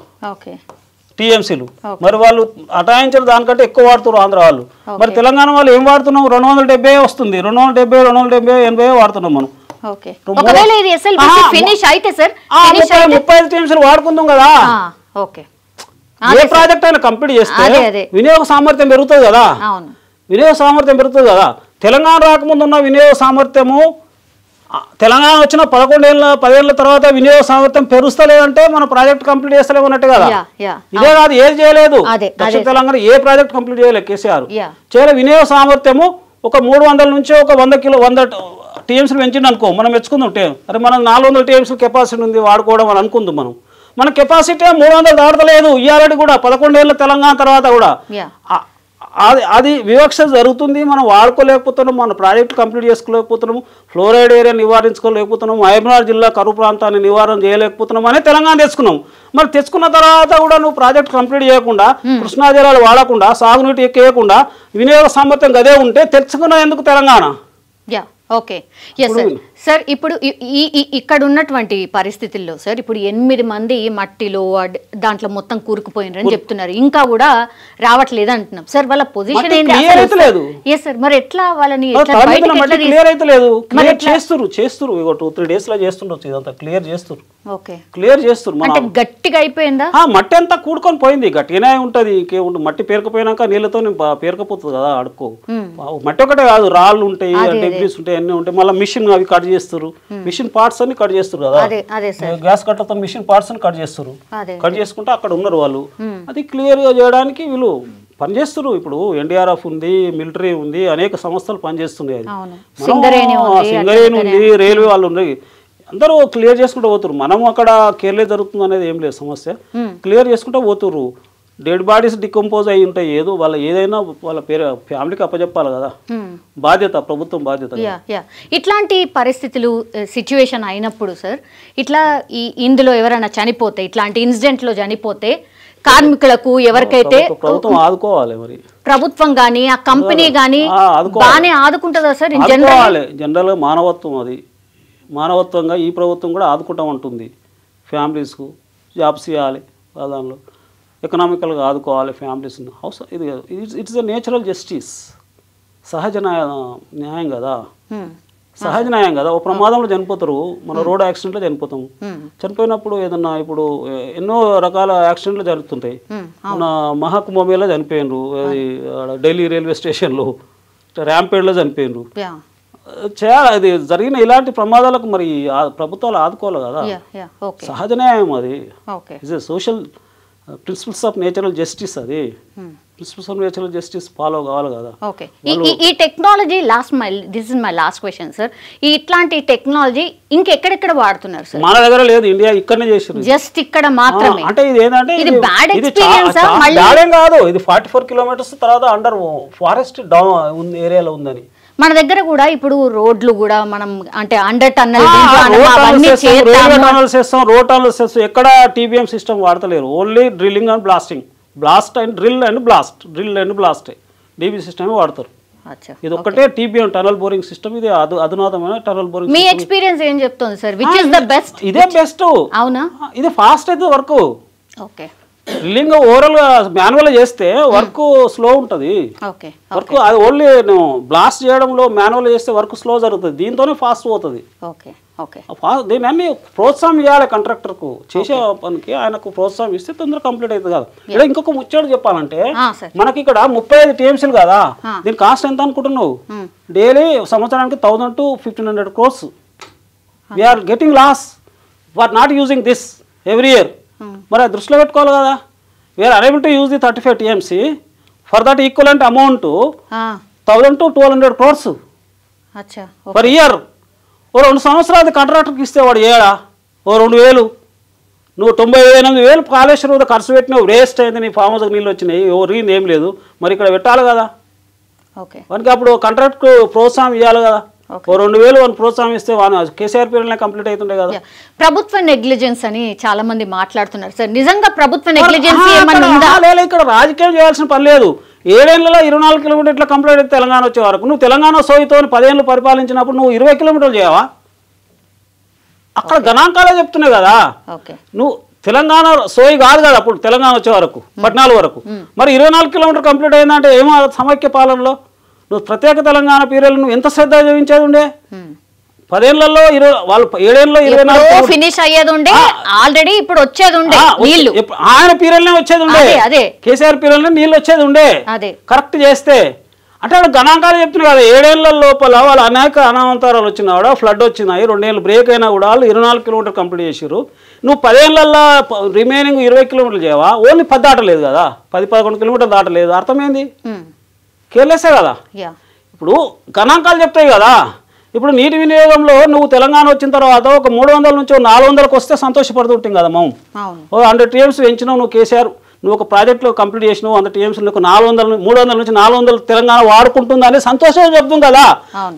టీఎంసీలు. మరి వాళ్ళు అటాయించిన దానికంటే ఎక్కువ వాడుతున్నారు ఆంధ్ర వాళ్ళు. మరి తెలంగాణ వాళ్ళు ఏం వాడుతున్నాం? 270 వస్తుంది, 270 80 వాడుతున్నాం మనం. 35 టీఎంసీలు వాడుకుందాం కదా. ఏ ప్రాజెక్ట్ అయినా కంప్లీట్ చేస్తే వినియోగ సామర్థ్యం పెరుగుతుంది కదా, వినియోగ సామర్థ్యం పెరుగుతుంది కదా. తెలంగాణ రాకముందు ఉన్న వినియోగ సామర్థ్యము తెలంగాణ వచ్చిన 10 ఏళ్ల తర్వాత వినియోగ సామర్థ్యం పెరుస్తలేదంటే మన ప్రాజెక్ట్ కంప్లీట్ చేస్తలేము అన్నట్టు కదా. ఇదే కాదు, ఏది చేయలేదు దక్షిణ తెలంగాణ, ఏ ప్రాజెక్ట్ కంప్లీట్ చేయలేదు కేసీఆర్. చేయలే. వినియోగ సామర్థ్యము ఒక 300 నుంచి ఒక 100 టీఎంసీలు పెంచింది అనుకో, మనం మెచ్చుకుందాం. అరే మనం 400 టీఎంసీలు కెపాసిటీ ఉంది వాడుకోవడం అని అనుకుందాం మనం. మన కెపాసిటీ 300 దాటలేదు ఇయ్యాలని కూడా 11 ఏళ్ళ తెలంగాణ తర్వాత కూడా అది వివక్ష జరుగుతుంది. మనం వాడుకోలేకపోతున్నాం, మన ప్రాజెక్టు కంప్లీట్ చేసుకోలేకపోతున్నాము, ఫ్లోరైడ్ ఏరియా నివారించుకోలేకపోతున్నాం, మహబూబ్నగర్ జిల్లా కరువు ప్రాంతాన్ని నివారణ చేయలేకపోతున్నాం అనే తెలంగాణ తెచ్చుకున్నాం. మరి తెచ్చుకున్న తర్వాత కూడా నువ్వు ప్రాజెక్ట్ కంప్లీట్ చేయకుండా, కృష్ణా జలాలు వాడకుండా, సాగునీటి ఎక్కేయకుండా వినియోగ సామర్థ్యం గదే ఉంటే తెచ్చుకున్న ఎందుకు తెలంగాణ? Okay sir. ఇప్పుడు ఇక్కడ ఉన్నటువంటి పరిస్థితుల్లో సార్ ఇప్పుడు 8 మంది మట్టిలో దాంట్లో మొత్తం కూరుకుపోయినారని చెప్తున్నారు, ఇంకా కూడా రావట్లేదు అంటున్నాం సార్. వాళ్ళ పొజిషన్ ఏంటి సార్? మరి ఎట్లా వాళ్ళని క్లియర్ అయితే లేదు. చేస్తారు 2-3 days లో చేస్తుండొచ్చు, ఇదంతా క్లియర్ చేస్తారు. ఓకే, క్లియర్ చేస్తారు. అంటే గట్టిగా అయిపోయిందా? మట్టి అంతా కూడుకొని పోయింది, గట్టిగానే ఉంటది. మట్టి పేరుకుపోయినాక నీళ్ళతో పేరుకపోతుంది కదా, అడుక్కో. మట్టి ఒకటే కాదు, రాళ్ళు ఉంటాయి, డెబ్రీస్ ఉంటాయి, అన్ని ఉంటాయి. మళ్ళీ మిషన్ అవి కట్ చేస్తారు, మిషన్ పార్ట్స్ అన్ని కట్ చేస్తారు కదా, గ్యాస్ కట్టతో మిషన్ పార్ట్స్ అని కట్ చేస్తారు. కట్ చేసుకుంటే అక్కడ ఉన్నారు వాళ్ళు. అది క్లియర్ గా చేయడానికి వీళ్ళు పనిచేస్తారు. ఇప్పుడు ఎన్డీఆర్ఎఫ్ ఉంది, మిలిటరీ ఉంది, అనేక సంస్థలు పనిచేస్తున్నాయి. సింగరేణి ఉంది, రైల్వే వాళ్ళు ఉన్నాయి, అందరూ క్లియర్ చేసుకుంటూ పోతున్నారు. మనం అక్కడ కేర్లే జరుగుతుంది అనేది ఏం లేదు, సమస్య క్లియర్ చేసుకుంటూ పోతున్నారు. డెడ్ బాడీస్ డికంపోజ్ అయి ఉంటాయి, ఏదో వాళ్ళ ఏదైనా వాళ్ళ పేరు ఫ్యామిలీకి అప్పచెప్పాలి కదా, బాధ్యత, ప్రభుత్వం బాధ్యత. ఇట్లాంటి పరిస్థితులు సిచ్యువేషన్ అయినప్పుడు సార్, ఇట్లా ఇందులో ఎవరైనా చనిపోతే, ఇట్లాంటి ఇన్సిడెంట్లో చనిపోతే కార్మికులకు ఎవరికైతే ప్రభుత్వం ఆదుకోవాలి. మరి ప్రభుత్వం కానీ ఆ కంపెనీ కానీ బాగానే ఆదుకుంటుందా సార్? జనరల్ గా మానవత్వం, అది మానవత్వంగా ఈ ప్రభుత్వం కూడా ఆదుకుంటా ఉంటుంది. ఫ్యామిలీస్కు జాబ్స్ ఇవ్వాలి, దానిలో ఎకనామికల్గా ఆదుకోవాలి ఫ్యామిలీస్ని. ఇది ఇట్స్ ఎ నేచురల్ జస్టిస్, సహజ న్యాయం కదా, సహజ న్యాయం కదా. ఒక ప్రమాదంలో చనిపోతారు, మన రోడ్ యాక్సిడెంట్లో చనిపోతాం. చనిపోయినప్పుడు ఏదన్నా ఇప్పుడు ఎన్నో రకాల యాక్సిడెంట్లు జరుగుతుంటాయి. మన మహాకుంభమేళలో చనిపోయినరు, ఢిల్లీ రైల్వే స్టేషన్లో ర్యాంపేడ్లో చనిపోయినరు. అది జరిగిన ఇలాంటి ప్రమాదాలకు మరి ప్రభుత్వాలు ఆదుకోవాలి కదా, సహజ న్యాయం అది. It's a social principles of natural justice, అది principles of natural justice follow కావాలి కదా. ఓకే, ఈ technology this is my last question sir. ఇట్లాంటి టెక్నాలజీ ఇంకెక్కడెక్కడ వాడుతున్నారు సార్? మన దగ్గర లేదు, ఇండియా ఇక్కడనే చేసింది, జస్ట్ ఇక్కడ మాత్రమే. అంటే ఇది ఏంటంటే ఇది బ్యాడ్ ఎక్స్‌పీరియన్స్ కాదు, ఇది 44 kilometers తర్వాత అండర్ ఫారెస్ట్ డౌన్ ఏరియాలో ఉందని. మన దగ్గర కూడా ఇప్పుడు రోడ్లు కూడా మనం అంటే అండర్ టన్నల్ ఎక్కడ టీబీఎం సిస్టమ్ వాడతలేరు, only drilling and blasting, blast and drill and blast DB system వాడతారు. ఇది ఒక్కటే టీబీఎం టనల్ బోరింగ్ సిస్టమ్, ఇది అధునాతమైన టనల్ బోరింగ్. మీ ఎక్స్పీరియన్స్ ఏం చెప్తుంది సార్? Which is the best? ఇదే బెస్ట్. అవునా? ఇది ఫాస్ట్ అయితే వర్క్. ఓకే, డ్రిల్లింగ్ ఓవరాల్ గా మాన్యువల్ చేస్తే వర్క్ స్లో ఉంటుంది. వర్క్ అది ఓన్లీ బ్లాస్ట్ చేయడంలో మాన్యువల్ చేస్తే వర్క్ స్లో జరుగుతుంది, దీంతోనే ఫాస్ట్ పోతుంది. దీన్ని అన్ని ప్రోత్సాహం ఇవ్వాలి కాంట్రాక్టర్ కు, చేసే పనికి ఆయనకు ప్రోత్సాహం ఇస్తే తొందరగా కంప్లీట్ అవుతుంది కదా. ఇలా ఇంకొక ముచ్చట చెప్పాలంటే మనకి ఇక్కడ 35 TMCలు కదా, దీని కాస్ట్ ఎంత అనుకుంటున్నావు? డైలీ సంవత్సరానికి 1000 to 1500 crores we're getting loss for not using this every year. మరి అది దృష్టిలో పెట్టుకోవాలి కదా. We're unable to use the 35 TMC for that equivalent amount 1000 to 1200 crores per year. ఓ 2 సంవత్సరాలు కాంట్రాక్టర్కి ఇస్తే వాడు ఏడా ఓ 2000, నువ్వు 98,000 కాళేశ్వరం ఖర్చు పెట్టినావు, వేస్ట్ అయింది, నీ ఫామ్ హౌస్కి నీళ్ళు వచ్చినాయి, రీన్ ఏం లేదు, మరి ఇక్కడ పెట్టాలి కదా. మనకి అప్పుడు కాంట్రాక్ట్కు ప్రోత్సాహం ఇవ్వాలి కదా, ఓ 2000 వాడిని ప్రోత్సాహం ఇస్తే వాడు కేసీఆర్ పీరియడ్లో కంప్లీట్ అవుతుండే కదా. ప్రభుత్వ నెగ్లిజెన్స్ అని చాలా మంది మాట్లాడుతున్నారు సార్, నిజంగా ప్రభుత్వ నెగ్లిజెన్స్ ఇక్కడ రాజకీయం చేయాల్సిన పని లేదు. 7 ఏళ్లలో 24 kilometers కంప్లీట్ అయితే తెలంగాణ వచ్చే వరకు నువ్వు తెలంగాణ సోయితో 10 ఏళ్ళు పరిపాలించినప్పుడు నువ్వు 20 kilometers చేయవా? అక్కడ గణాంకాలే చెప్తున్నాయి కదా. నువ్వు తెలంగాణ సోయి కాదు కదా అప్పుడు తెలంగాణ వచ్చే వరకు 14 వరకు, మరి 24 kilometers కంప్లీట్ అయిందంటే ఏమో సమైక్య పాలనలో నువ్వు ప్రత్యేక తెలంగాణ పీరియడ్ నువ్వు ఎంత శ్రద్ధ చూపించేది ఉండే? 10 ఏళ్లలో వాళ్ళు 7 ఏళ్ళలో 24 ఫినిష్ అయ్యేది ఉండే, ఆల్రెడీ ఇప్పుడు వచ్చేది ఉండే నీళ్లు, ఆయన పీరియడ్నే వచ్చేది ఉండే, కేసీఆర్ పీరియడ్లో నీళ్ళు వచ్చేది ఉండే కరెక్ట్ చేస్తే. అంటే అక్కడ గణాంకాలు చెప్తున్నాయి కదా, 7 ఏళ్ల లోపల వాళ్ళు అనేక అనావంతరాలు వచ్చినా కూడా, ఫ్లడ్ వచ్చినాయి, 2 ఏళ్ళు బ్రేక్ అయినా కూడా వాళ్ళు 24 kilometers కంప్లీట్ చేసారు. నువ్వు 10 ఏళ్లలో రిమైనింగ్ 20 kilometers చేయవా? ఓన్లీ 10 దాటలేదు కదా, 10-11 kilometers దాటలేదు, అర్థమైంది కేర్లెస్సే కదా. ఇప్పుడు గణాంకాలు చెప్తాయి కదా, ఇప్పుడు నీటి వినియోగంలో నువ్వు తెలంగాణ వచ్చిన తర్వాత ఒక 300 నుంచి 400కి వస్తే సంతోషపడుతుంటాం కదా మనం. ఓ 100 TMs పెంచినావు నువ్వు కేసీఆర్, నువ్వు ఒక ప్రాజెక్టులో కంప్లీట్ చేసినావు 100 TMs, నీకు 300 నుంచి 400 తెలంగాణ వాడుకుంటుందని సంతోషంగా చెప్తాం కదా.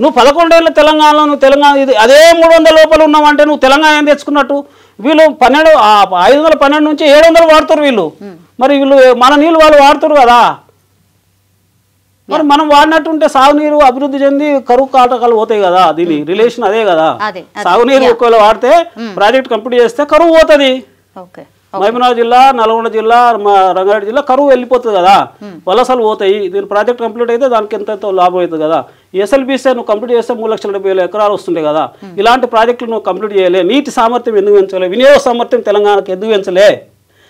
నువ్వు 11 ఏళ్ళ తెలంగాణలో నువ్వు తెలంగాణ ఇది అదే 300 లోపల ఉన్నావంటే నువ్వు తెలంగాణ ఏం తెచ్చుకున్నట్టు? వీళ్ళు 512 నుంచి 700 వాడుతారు వీళ్ళు. మరి వీళ్ళు మన నీళ్ళు వాళ్ళు వాడుతారు కదా. మరి మనం వాడినట్టుంటే సాగునీరు అభివృద్ధి చెంది కరువు కాటకాలు పోతాయి కదా. దీని రిలేషన్ అదే కదా. సాగునీరు ఒకవేళ వాడితే ప్రాజెక్ట్ కంప్లీట్ చేస్తే కరువు పోతుంది. మహబూబ్నగర్ జిల్లా, నల్గొండ జిల్లా, రంగారెడ్డి జిల్లా కరువు వెళ్ళిపోతుంది కదా, వలసలు పోతాయి. దీని ప్రాజెక్ట్ కంప్లీట్ అయితే దానికి ఎంతో లాభం అవుతుంది కదా. ఎస్ఎల్బీసీ నువ్వు కంప్లీట్ చేస్తే 3,70,000 ఎకరాలు వస్తుండే కదా. ఇలాంటి ప్రాజెక్టులు నువ్వు కంప్లీట్ చేయలే. నీటి సామర్థ్యం ఎందుకు పెంచలే? వినియోగ సామర్థ్యం తెలంగాణకు ఎందుకు పెంచలే?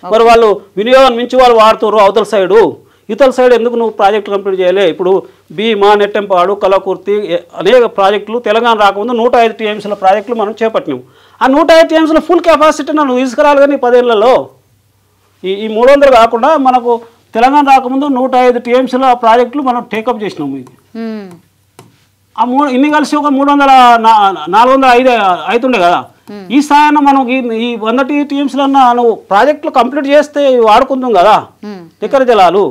మరి వాళ్ళు వినియోగం మించి వాళ్ళు వాడుతారు అవతల సైడు, ఇతర సైడ్ ఎందుకు నువ్వు ప్రాజెక్టులు కంప్లీట్ చేయలే? ఇప్పుడు భీమా, నెట్టెంపాడు, కలకుర్తి అనేక ప్రాజెక్టులు తెలంగాణ రాకముందు 105 TMsల ప్రాజెక్టులు మనం చేపట్టినాం. ఆ 105 TMsల ఫుల్ కెపాసిటీని నువ్వు తీసుకురాలి. కానీ 10 ఏళ్లలో ఈ 300 కాకుండా మనకు తెలంగాణ రాకముందు 105 TMsల ప్రాజెక్టులు మనం టేకప్ చేసినాము. ఇది ఆ ఇన్ని కలిసి ఒక 405 అవుతుండే కదా. ఈ స్థాయిలో మనం ఈ 100 TMsలన్నా నువ్వు ప్రాజెక్టులు కంప్లీట్ చేస్తే వాడుకుందాం కదా నికర జలాలు.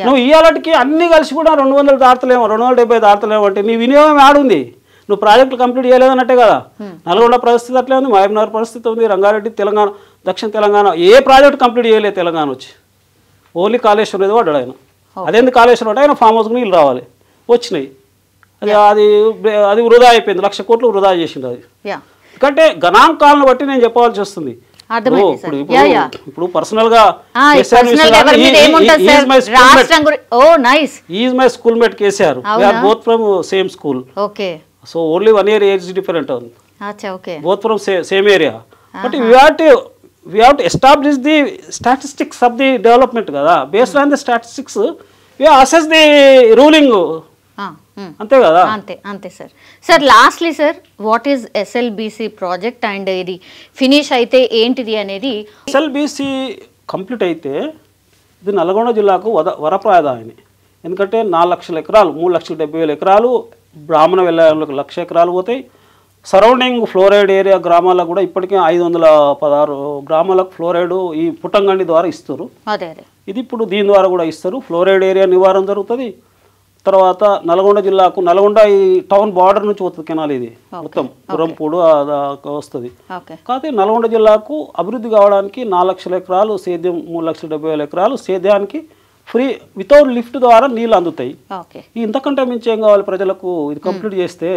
నువ్వు ఇవాళకి అన్ని కలిసి కూడా 200 దాటలేమో, 270 దాటలేమో అంటే నీ వినియోగం ఆడుంది. నువ్వు ప్రాజెక్టులు కంప్లీట్ చేయలేదన్నట్టే కదా. నల్గొండ పరిస్థితి అట్లే ఉంది, మహబూబ్నగర్ పరిస్థితి ఉంది, రంగారెడ్డి, తెలంగాణ, దక్షిణ తెలంగాణ ఏ ప్రాజెక్ట్ కంప్లీట్ చేయలేదు తెలంగాణ వచ్చి. ఓన్లీ కాళేశ్వరం ఏదో పడ్డాడు ఆయన. అదేందుకు కాళేశ్వరం అంటే ఆయన ఫామ్ హౌస్కి నీళ్ళు రావాలి, వచ్చినాయి. అది వృధా అయిపోయింది. 1,00,000 కోట్లు వృధా చేసింది. అది ఎందుకంటే గణాంకాలను బట్టి నేను చెప్పవలసి వస్తుంది. ఇప్పుడు పర్సనల్ గా my school mate KCR, both from same school. So only 1 year age different ఉంది, both from same area. But we have to establish the statistics of the development కదా. based on the statistics we assess the ruling. అంతే కదా. అంతే sir. Sir lastly sir, what is SLBC project and ఇది finish అయితే ఏంటిది అనేది? SLBC complete అయితే ఇది నల్గొండ జిల్లాకు వరప్రదాయని. ఎందుకంటే 4,00,000 ఎకరాలు, 3,70,000 ఎకరాలు బ్రాహ్మణ వెళ్ళాలకు 1,00,000 ఎకరాలు పోతాయి. సరౌండింగ్ ఫ్లోరైడ్ ఏరియా గ్రామాలకు కూడా ఇప్పటికే 516 గ్రామాలకు ఫ్లోరైడ్ ఈ పుట్టంగండి ద్వారా ఇస్తారు. ఇది ఇప్పుడు దీని ద్వారా కూడా ఇస్తారు. ఫ్లోరైడ్ ఏరియా నివారణ జరుగుతుంది. తర్వాత నల్గొండ జిల్లాకు, నల్గొండ ఈ టౌన్ బార్డర్ నుంచి వస్తుంది కెనాల్, ఇది మొత్తం పురంపూడు వస్తుంది. కాకపోతే నల్గొండ జిల్లాకు అభివృద్ధి కావడానికి 4,00,000 ఎకరాలు సేద్యం, 3,70,000 ఎకరాలు సేద్యానికి ఫ్రీ వితౌట్ లిఫ్ట్ ద్వారా నీళ్ళు అందుతాయి. ఇంతకంటే మించి ఏం కావాలి ప్రజలకు? ఇది కంప్లీట్ చేస్తే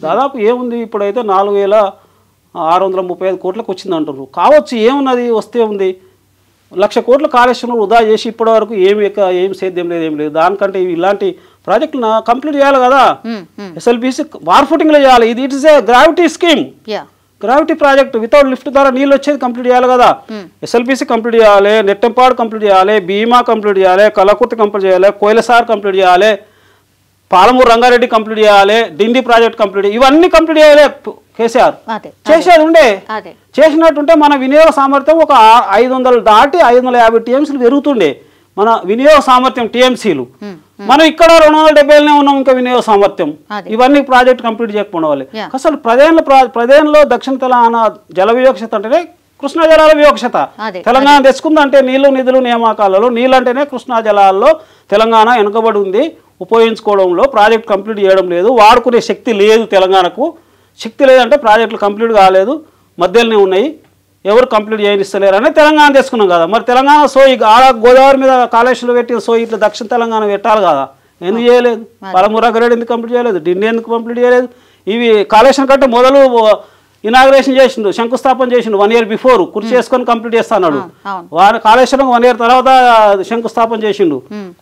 దాదాపు ఏముంది, ఇప్పుడైతే 4,635 కోట్లకు వచ్చింది అంటారు. కావచ్చు, ఏమున్నది, వస్తే ఉంది. 1,00,000 కోట్ల కాళేశ్వరం వృధా చేసి ఇప్పటి వరకు ఏం సేద్యం లేదు, ఏం లేదు. దానికంటే ఇలాంటి ప్రాజెక్టులు కంప్లీట్ చేయాలి కదా. ఎస్ఎల్బిసి వార్ ఫుటింగ్లో చేయాలి. ఇది it is a gravity scheme, gravity project. Without lift ద్వారా నీళ్ళు వచ్చేది కంప్లీట్ చేయాలి కదా. ఎస్ఎల్బిసి కంప్లీట్ చేయాలి, నెట్టెంపాడు కంప్లీట్ చేయాలి, భీమా కంప్లీట్ చేయాలి, కలకుర్తి కంప్లీట్ చేయాలి, కోయిలసార్ కంప్లీట్ చేయాలి, పాలమూరు రంగారెడ్డి కంప్లీట్ చేయాలి, డిండి ప్రాజెక్ట్ కంప్లీట్, ఇవన్నీ కంప్లీట్ చేయాలి. కేసీఆర్ చేసేది ఉండే, చేసినట్టుంటే మన వినియోగ సామర్థ్యం ఒక 500 దాటి 550 TMsలు పెరుగుతుండే మన వినియోగ సామర్థ్యం TMCలు. మనం ఇక్కడ 270 ఉన్నాం ఇంకా వినియోగ సామర్థ్యం. ఇవన్నీ ప్రాజెక్ట్ కంప్లీట్ చేయకపోవడం వల్ల అసలు ప్రదేశంలో దక్షిణ తెలంగాణ జల వివక్షత అంటేనే కృష్ణా జలాల వివక్షత. తెలంగాణ తెచ్చుకుందంటే నీళ్లు, నిధులు, నియామకాలలో నీళ్ళు అంటేనే కృష్ణా జలాల్లో తెలంగాణ వెనుకబడి ఉంది. ఉపయోగించుకోవడంలో ప్రాజెక్ట్ కంప్లీట్ చేయడం లేదు, వాడుకునే శక్తి లేదు. తెలంగాణకు శక్తి లేదంటే ప్రాజెక్టులు కంప్లీట్ కాలేదు, మధ్యలోనే ఉన్నాయి, ఎవరు కంప్లీట్ చేయనిస్తలేరు అని తెలంగాణ తెచ్చుకున్నాం కదా. మరి తెలంగాణ సోయి ఆడ గోదావరి మీద కాళేశ్వరం పెట్టిన సోయి ఇట్లా దక్షిణ తెలంగాణ పెట్టాలి కదా. ఎందుకు చేయలేదు? పాలమూరు రంగారెడ్డి ఎందుకు కంప్లీట్ చేయలేదు? డిండి ఎందుకు కంప్లీట్ చేయలేదు? ఇవి కాళేశ్వరం కంటే మొదలు ఇనాగ్రేషన్ చేసిండు, శంకుస్థాపన చేసిండు 1 year బిఫోర్. కుర్చీ చేసుకొని కంప్లీట్ చేస్తాడు. కాళేశ్వరం 1 year తర్వాత శంకుస్థాపన చేసిండు.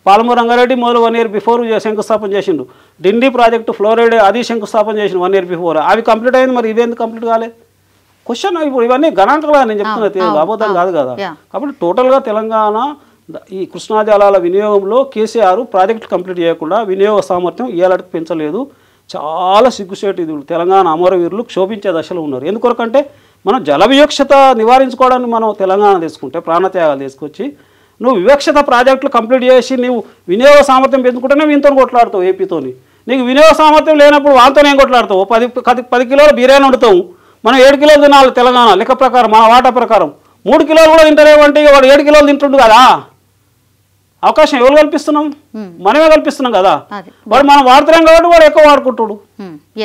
పాలమూరు రంగారెడ్డి మొదలు 1 year బిఫోర్ శంకుస్థాపన చేసిండు. డిండి ప్రాజెక్టు ఫ్లోరైడ్ అది శంకుస్థాపన చేసిండు 1 year బిఫోర్. అవి కంప్లీట్ అయింది, మరి ఇవేందుకు కంప్లీట్ కాలేదు? క్వశ్చన్. ఇప్పుడు ఇవన్నీ గణాంకాలుగా నేను చెప్తున్నా, అబద్ధం కాదు కదా. కాబట్టి టోటల్గా తెలంగాణ ఈ కృష్ణా జలాల వినియోగంలో కేసీఆర్ ప్రాజెక్టు కంప్లీట్ చేయకుండా వినియోగ సామర్థ్యం ఏలాంటికి పెంచలేదు. చాలా సిగ్గుసేటు. ఇది తెలంగాణ అమరవీరులు క్షోభించే దశలో ఉన్నారు. ఎందుకొరకంటే మనం జల వివక్షత నివారించుకోవడానికి మనం తెలంగాణ తీసుకుంటే ప్రాణత్యాగాలు తీసుకొచ్చి నువ్వు వివక్షత ప్రాజెక్టులు కంప్లీట్ చేసి నువ్వు వినియోగ సామర్థ్యం పెంచుకుంటేనే ఇంతో కొట్లాడుతావు ఏపీతోని. నీకు వినియోగ సామర్థ్యం లేనప్పుడు వాంతో ఏం కొట్లాడతావు? 10 కిలోల బిర్యానీ వండుతావు, మనం 7 కిలోలు తినాలి తెలంగాణ లెక్క ప్రకారం, మన వాటా ప్రకారం 3 కిలోలు కూడా తింటారేమంటే వాడు 7 కిలోలు తింటుండు కదా. అవకాశం ఎవరు కల్పిస్తున్నాం? మనమే కల్పిస్తున్నాం కదా. వాడు మనం వాడుతున్నాం కాబట్టి వాడు ఎక్కువ వాడుకుంటాడు.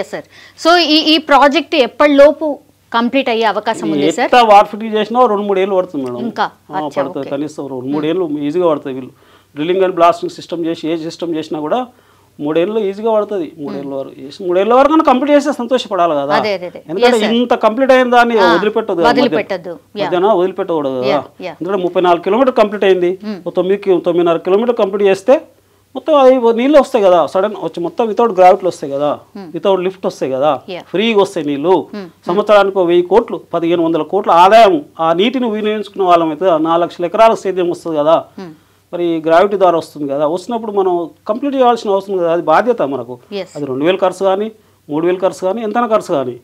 Yes sir. సో ఈ ప్రాజెక్ట్ ఎప్పటిలోపు కంప్లీట్ అయ్యే అవకాశం ఉంది సార్? ఎంత వార్ఫిటీ చేసినా 2-3 ఏళ్ళు పడుతుంది మేడం. ఇంకా పడుతుంది, కనీసం 2-3 ఏళ్ళు ఈజీగా పడుతుంది. వీళ్ళు డ్రిల్లింగ్ అండ్ బ్లాస్టింగ్ సిస్టమ్ చేసి ఏ సిస్టమ్ చేసినా కూడా 3 ఏళ్ళు ఈజీగా పడుతుంది. 3 ఏళ్ళ వరకు 3 ఏళ్ళ వరకు కంప్లీట్ చేస్తే సంతోషపడాలి కదా. ఎందుకంటే ఇంత కంప్లీట్ అయిన దాన్ని వదిలిపెట్టదు, వదిలిపెట్టకూడదు కదా. ఎందుకంటే 34 కిలోమీటర్ కంప్లీట్ అయింది, 9.5 కిలోమీటర్ కంప్లీట్ చేస్తే మొత్తం అది నీళ్ళు వస్తాయి కదా, సడన్ వచ్చి మొత్తం వితౌట్ గ్రావిటీలు వస్తాయి కదా, వితౌట్ లిఫ్ట్ వస్తాయి కదా, ఫ్రీగా వస్తాయి నీళ్ళు. సంవత్సరానికి 1000 కోట్లు 1500 కోట్ల ఆదాయం ఆ నీటిని వినియోగించుకున్న వాళ్ళం అయితే 4 లక్షల ఎకరాల సేద్యం వస్తుంది కదా. మరి గ్రావిటీ ద్వారా వస్తుంది కదా, వచ్చినప్పుడు మనం కంప్లీట్ చేయాల్సిన అవసరం కదా, అది బాధ్యత మనకు. అది 2000 ఖర్చు కానీ 3000 ఖర్చు కానీ ఎంతైనా ఖర్చు కానీ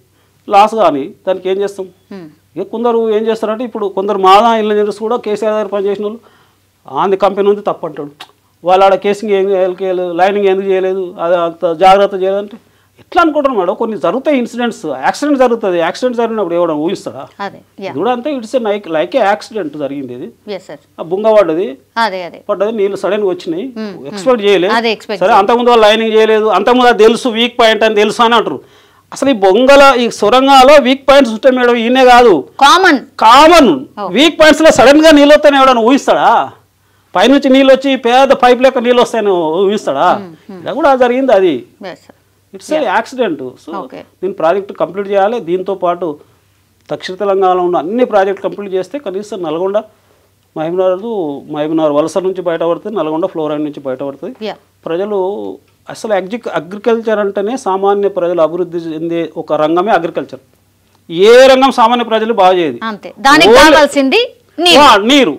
లాస్ కానీ దానికి ఏం చేస్తాం? ఇక కొందరు ఏం చేస్తారంటే ఇప్పుడు కొందరు మాదా ఇంజనీర్స్ కూడా కేసీఆర్ దగ్గర పనిచేసిన వాళ్ళు ఆంది కంపెనీ ఉంది తప్పు అంటాడు, వాళ్ళు ఆడ కేసింగ్ ఏం చేయలేదు, లైనింగ్ ఎందుకు చేయలేదు, అది అంత జాగ్రత్త చేయలేదంటే ఎట్లా అనుకుంటారు మేడం? కొన్ని జరుగుతాయి ఇన్సిడెంట్స్, యాక్సిడెంట్ జరుగుతుంది, యాక్సిడెంట్ జరిగినప్పుడు ఎవడం ఊహిస్తాడా? ఇది కూడా అంతే, ఇట్స్ లైక్ యాక్సిడెంట్ జరిగింది. ఇది ఆ బుంగ పడ్డది నీళ్ళు సడన్గా వచ్చినాయి, ఎక్స్పెక్ట్ చేయలేదు. సరే అంతకుముందు వాళ్ళు లైనింగ్ చేయలేదు, అంతకుముందు అది తెలుసు వీక్ పాయింట్ అని తెలుసు అని అంటారు. అసలు ఈ బొంగల ఈ సొరంగాలో వీక్ పాయింట్స్ ఉంటాయి మేడం, ఈయనే కాదు కామన్ వీక్ పాయింట్స్ లో సడన్ గా నీళ్ళు వస్తాయని ఎవడన్నా ఊహిస్తాడా? పైనుంచి నీళ్ళు వచ్చి పేద పైప్ లెక్క నీళ్ళు వస్తాయని ఊహిస్తాడా? ఇలా కూడా జరిగింది, అది ఇట్స్ ఏ యాక్సిడెంట్. సో దీని ప్రాజెక్ట్ కంప్లీట్ చేయాలి. దీంతో పాటు దక్షిణ తెలంగాణలో ఉన్న అన్ని ప్రాజెక్ట్ కంప్లీట్ చేస్తే కనీసం నల్గొండ మహబూబ్నగర్ వలస నుంచి బయటపడుతుంది, నల్గొండ ఫ్లోరైడ్ నుంచి బయటపడుతుంది. ప్రజలు అసలు అగ్రికల్చర్ అంటేనే సామాన్య ప్రజలు అభివృద్ధి చెందే ఒక రంగమే అగ్రికల్చర్. ఏ రంగం సామాన్య ప్రజలు బాగా చేయదు, నీరు.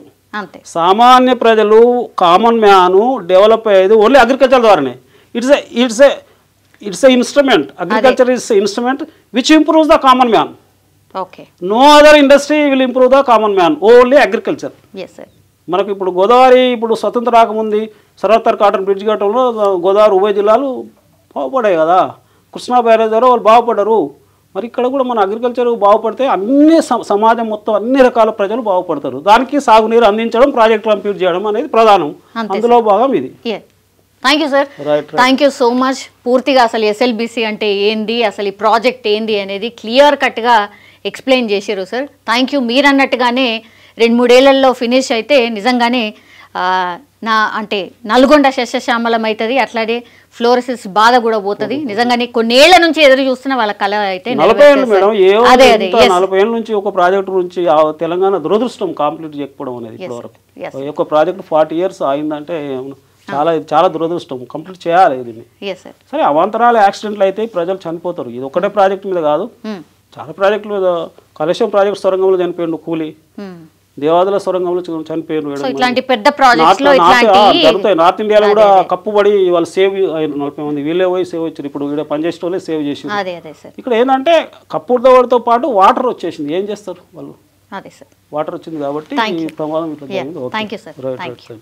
సామాన్య ప్రజలు కామన్ మ్యాన్ డెవలప్ అయ్యేది ఓన్లీ అగ్రికల్చర్ ద్వారానే. It's a instrument. Agriculture is a instrument which improves the common man. No other industry will improve the common man, only agriculture. మనకు ఇప్పుడు గోదావరి ఇప్పుడు స్వతంత్ర రాకముందు సర్వత్తర్ కాటన్ బ్రిడ్జ్ కట్టడంలో గోదావరి ఉభయ జిల్లాలు బాగుపడాయి కదా, కృష్ణా బ్యారేజ్ ద్వారా వాళ్ళు బాగుపడ్డారు. మరి ఇక్కడ కూడా మన అగ్రికల్చర్ బాగుపడితే అన్ని సమాజం మొత్తం అన్ని రకాల ప్రజలు బాగుపడతారు. దానికి సాగునీరు అందించడం, ప్రాజెక్ట్ కంప్లీట్ చేయడం అనేది ప్రధానం, అందులో భాగం ఇది. Thank you sir, thank you so much. పూర్తిగా అసలు ఎస్ఎల్బిసి అంటే ఏంది, అసలు ఈ ప్రాజెక్ట్ ఏంది అనేది క్లియర్ కట్గా ఎక్స్ప్లెయిన్ చేశారు సార్. Thank you. మీరు అన్నట్టుగానే 2-3 ఏళ్లలో ఫినిష్ అయితే నిజంగానే అంటే నల్గొండ శస్యశ్యామలం అవుతుంది, అట్లాగే ఫ్లోరసిస్ బాధ కూడా పోతుంది. నిజంగానే కొన్నేళ్ల నుంచి ఎదురు చూస్తున్న వాళ్ళ కళ అయితే 40 ఏళ్ళ నుంచి ఒక ప్రాజెక్ట్ నుంచి తెలంగాణ దురదృష్టం కంప్లీట్ చేయకపోవడం అనేది. ఇప్పటివరకు ఒక ప్రాజెక్ట్ 40 years అయిందంటే చాలా దురదృష్టం. కంప్లీట్ చేయాలి దీన్ని. సరే అవాంతరాలు యాక్సిడెంట్లు అయితే ప్రజలు చనిపోతారు. ఇది ఒకటే ప్రాజెక్ట్ మీద కాదు, చాలా ప్రాజెక్టుల మీద. కాళేశ్వరం ప్రాజెక్ట్ సొరంగంలో చనిపోయిండు కూలి, దేవాదుల సొరంగంలో చనిపోయారు. జరుగుతాయి. నార్త్ ఇండియాలో కూడా కప్పుబడి వాళ్ళు సేవ్ 40 మంది వీళ్ళే పోయి సేవ్ వచ్చారు. ఇప్పుడు ఇక్కడ పనిచేసే వాళ్ళే సేవ్ చేసి. ఇక్కడ ఏంటంటే కప్పుడుతో పాటు వాటర్ వచ్చేసింది, ఏం చేస్తారు వాళ్ళు? వాటర్ వచ్చింది కాబట్టి ఈ ప్రమాదం ఇట్లా జరిగింది.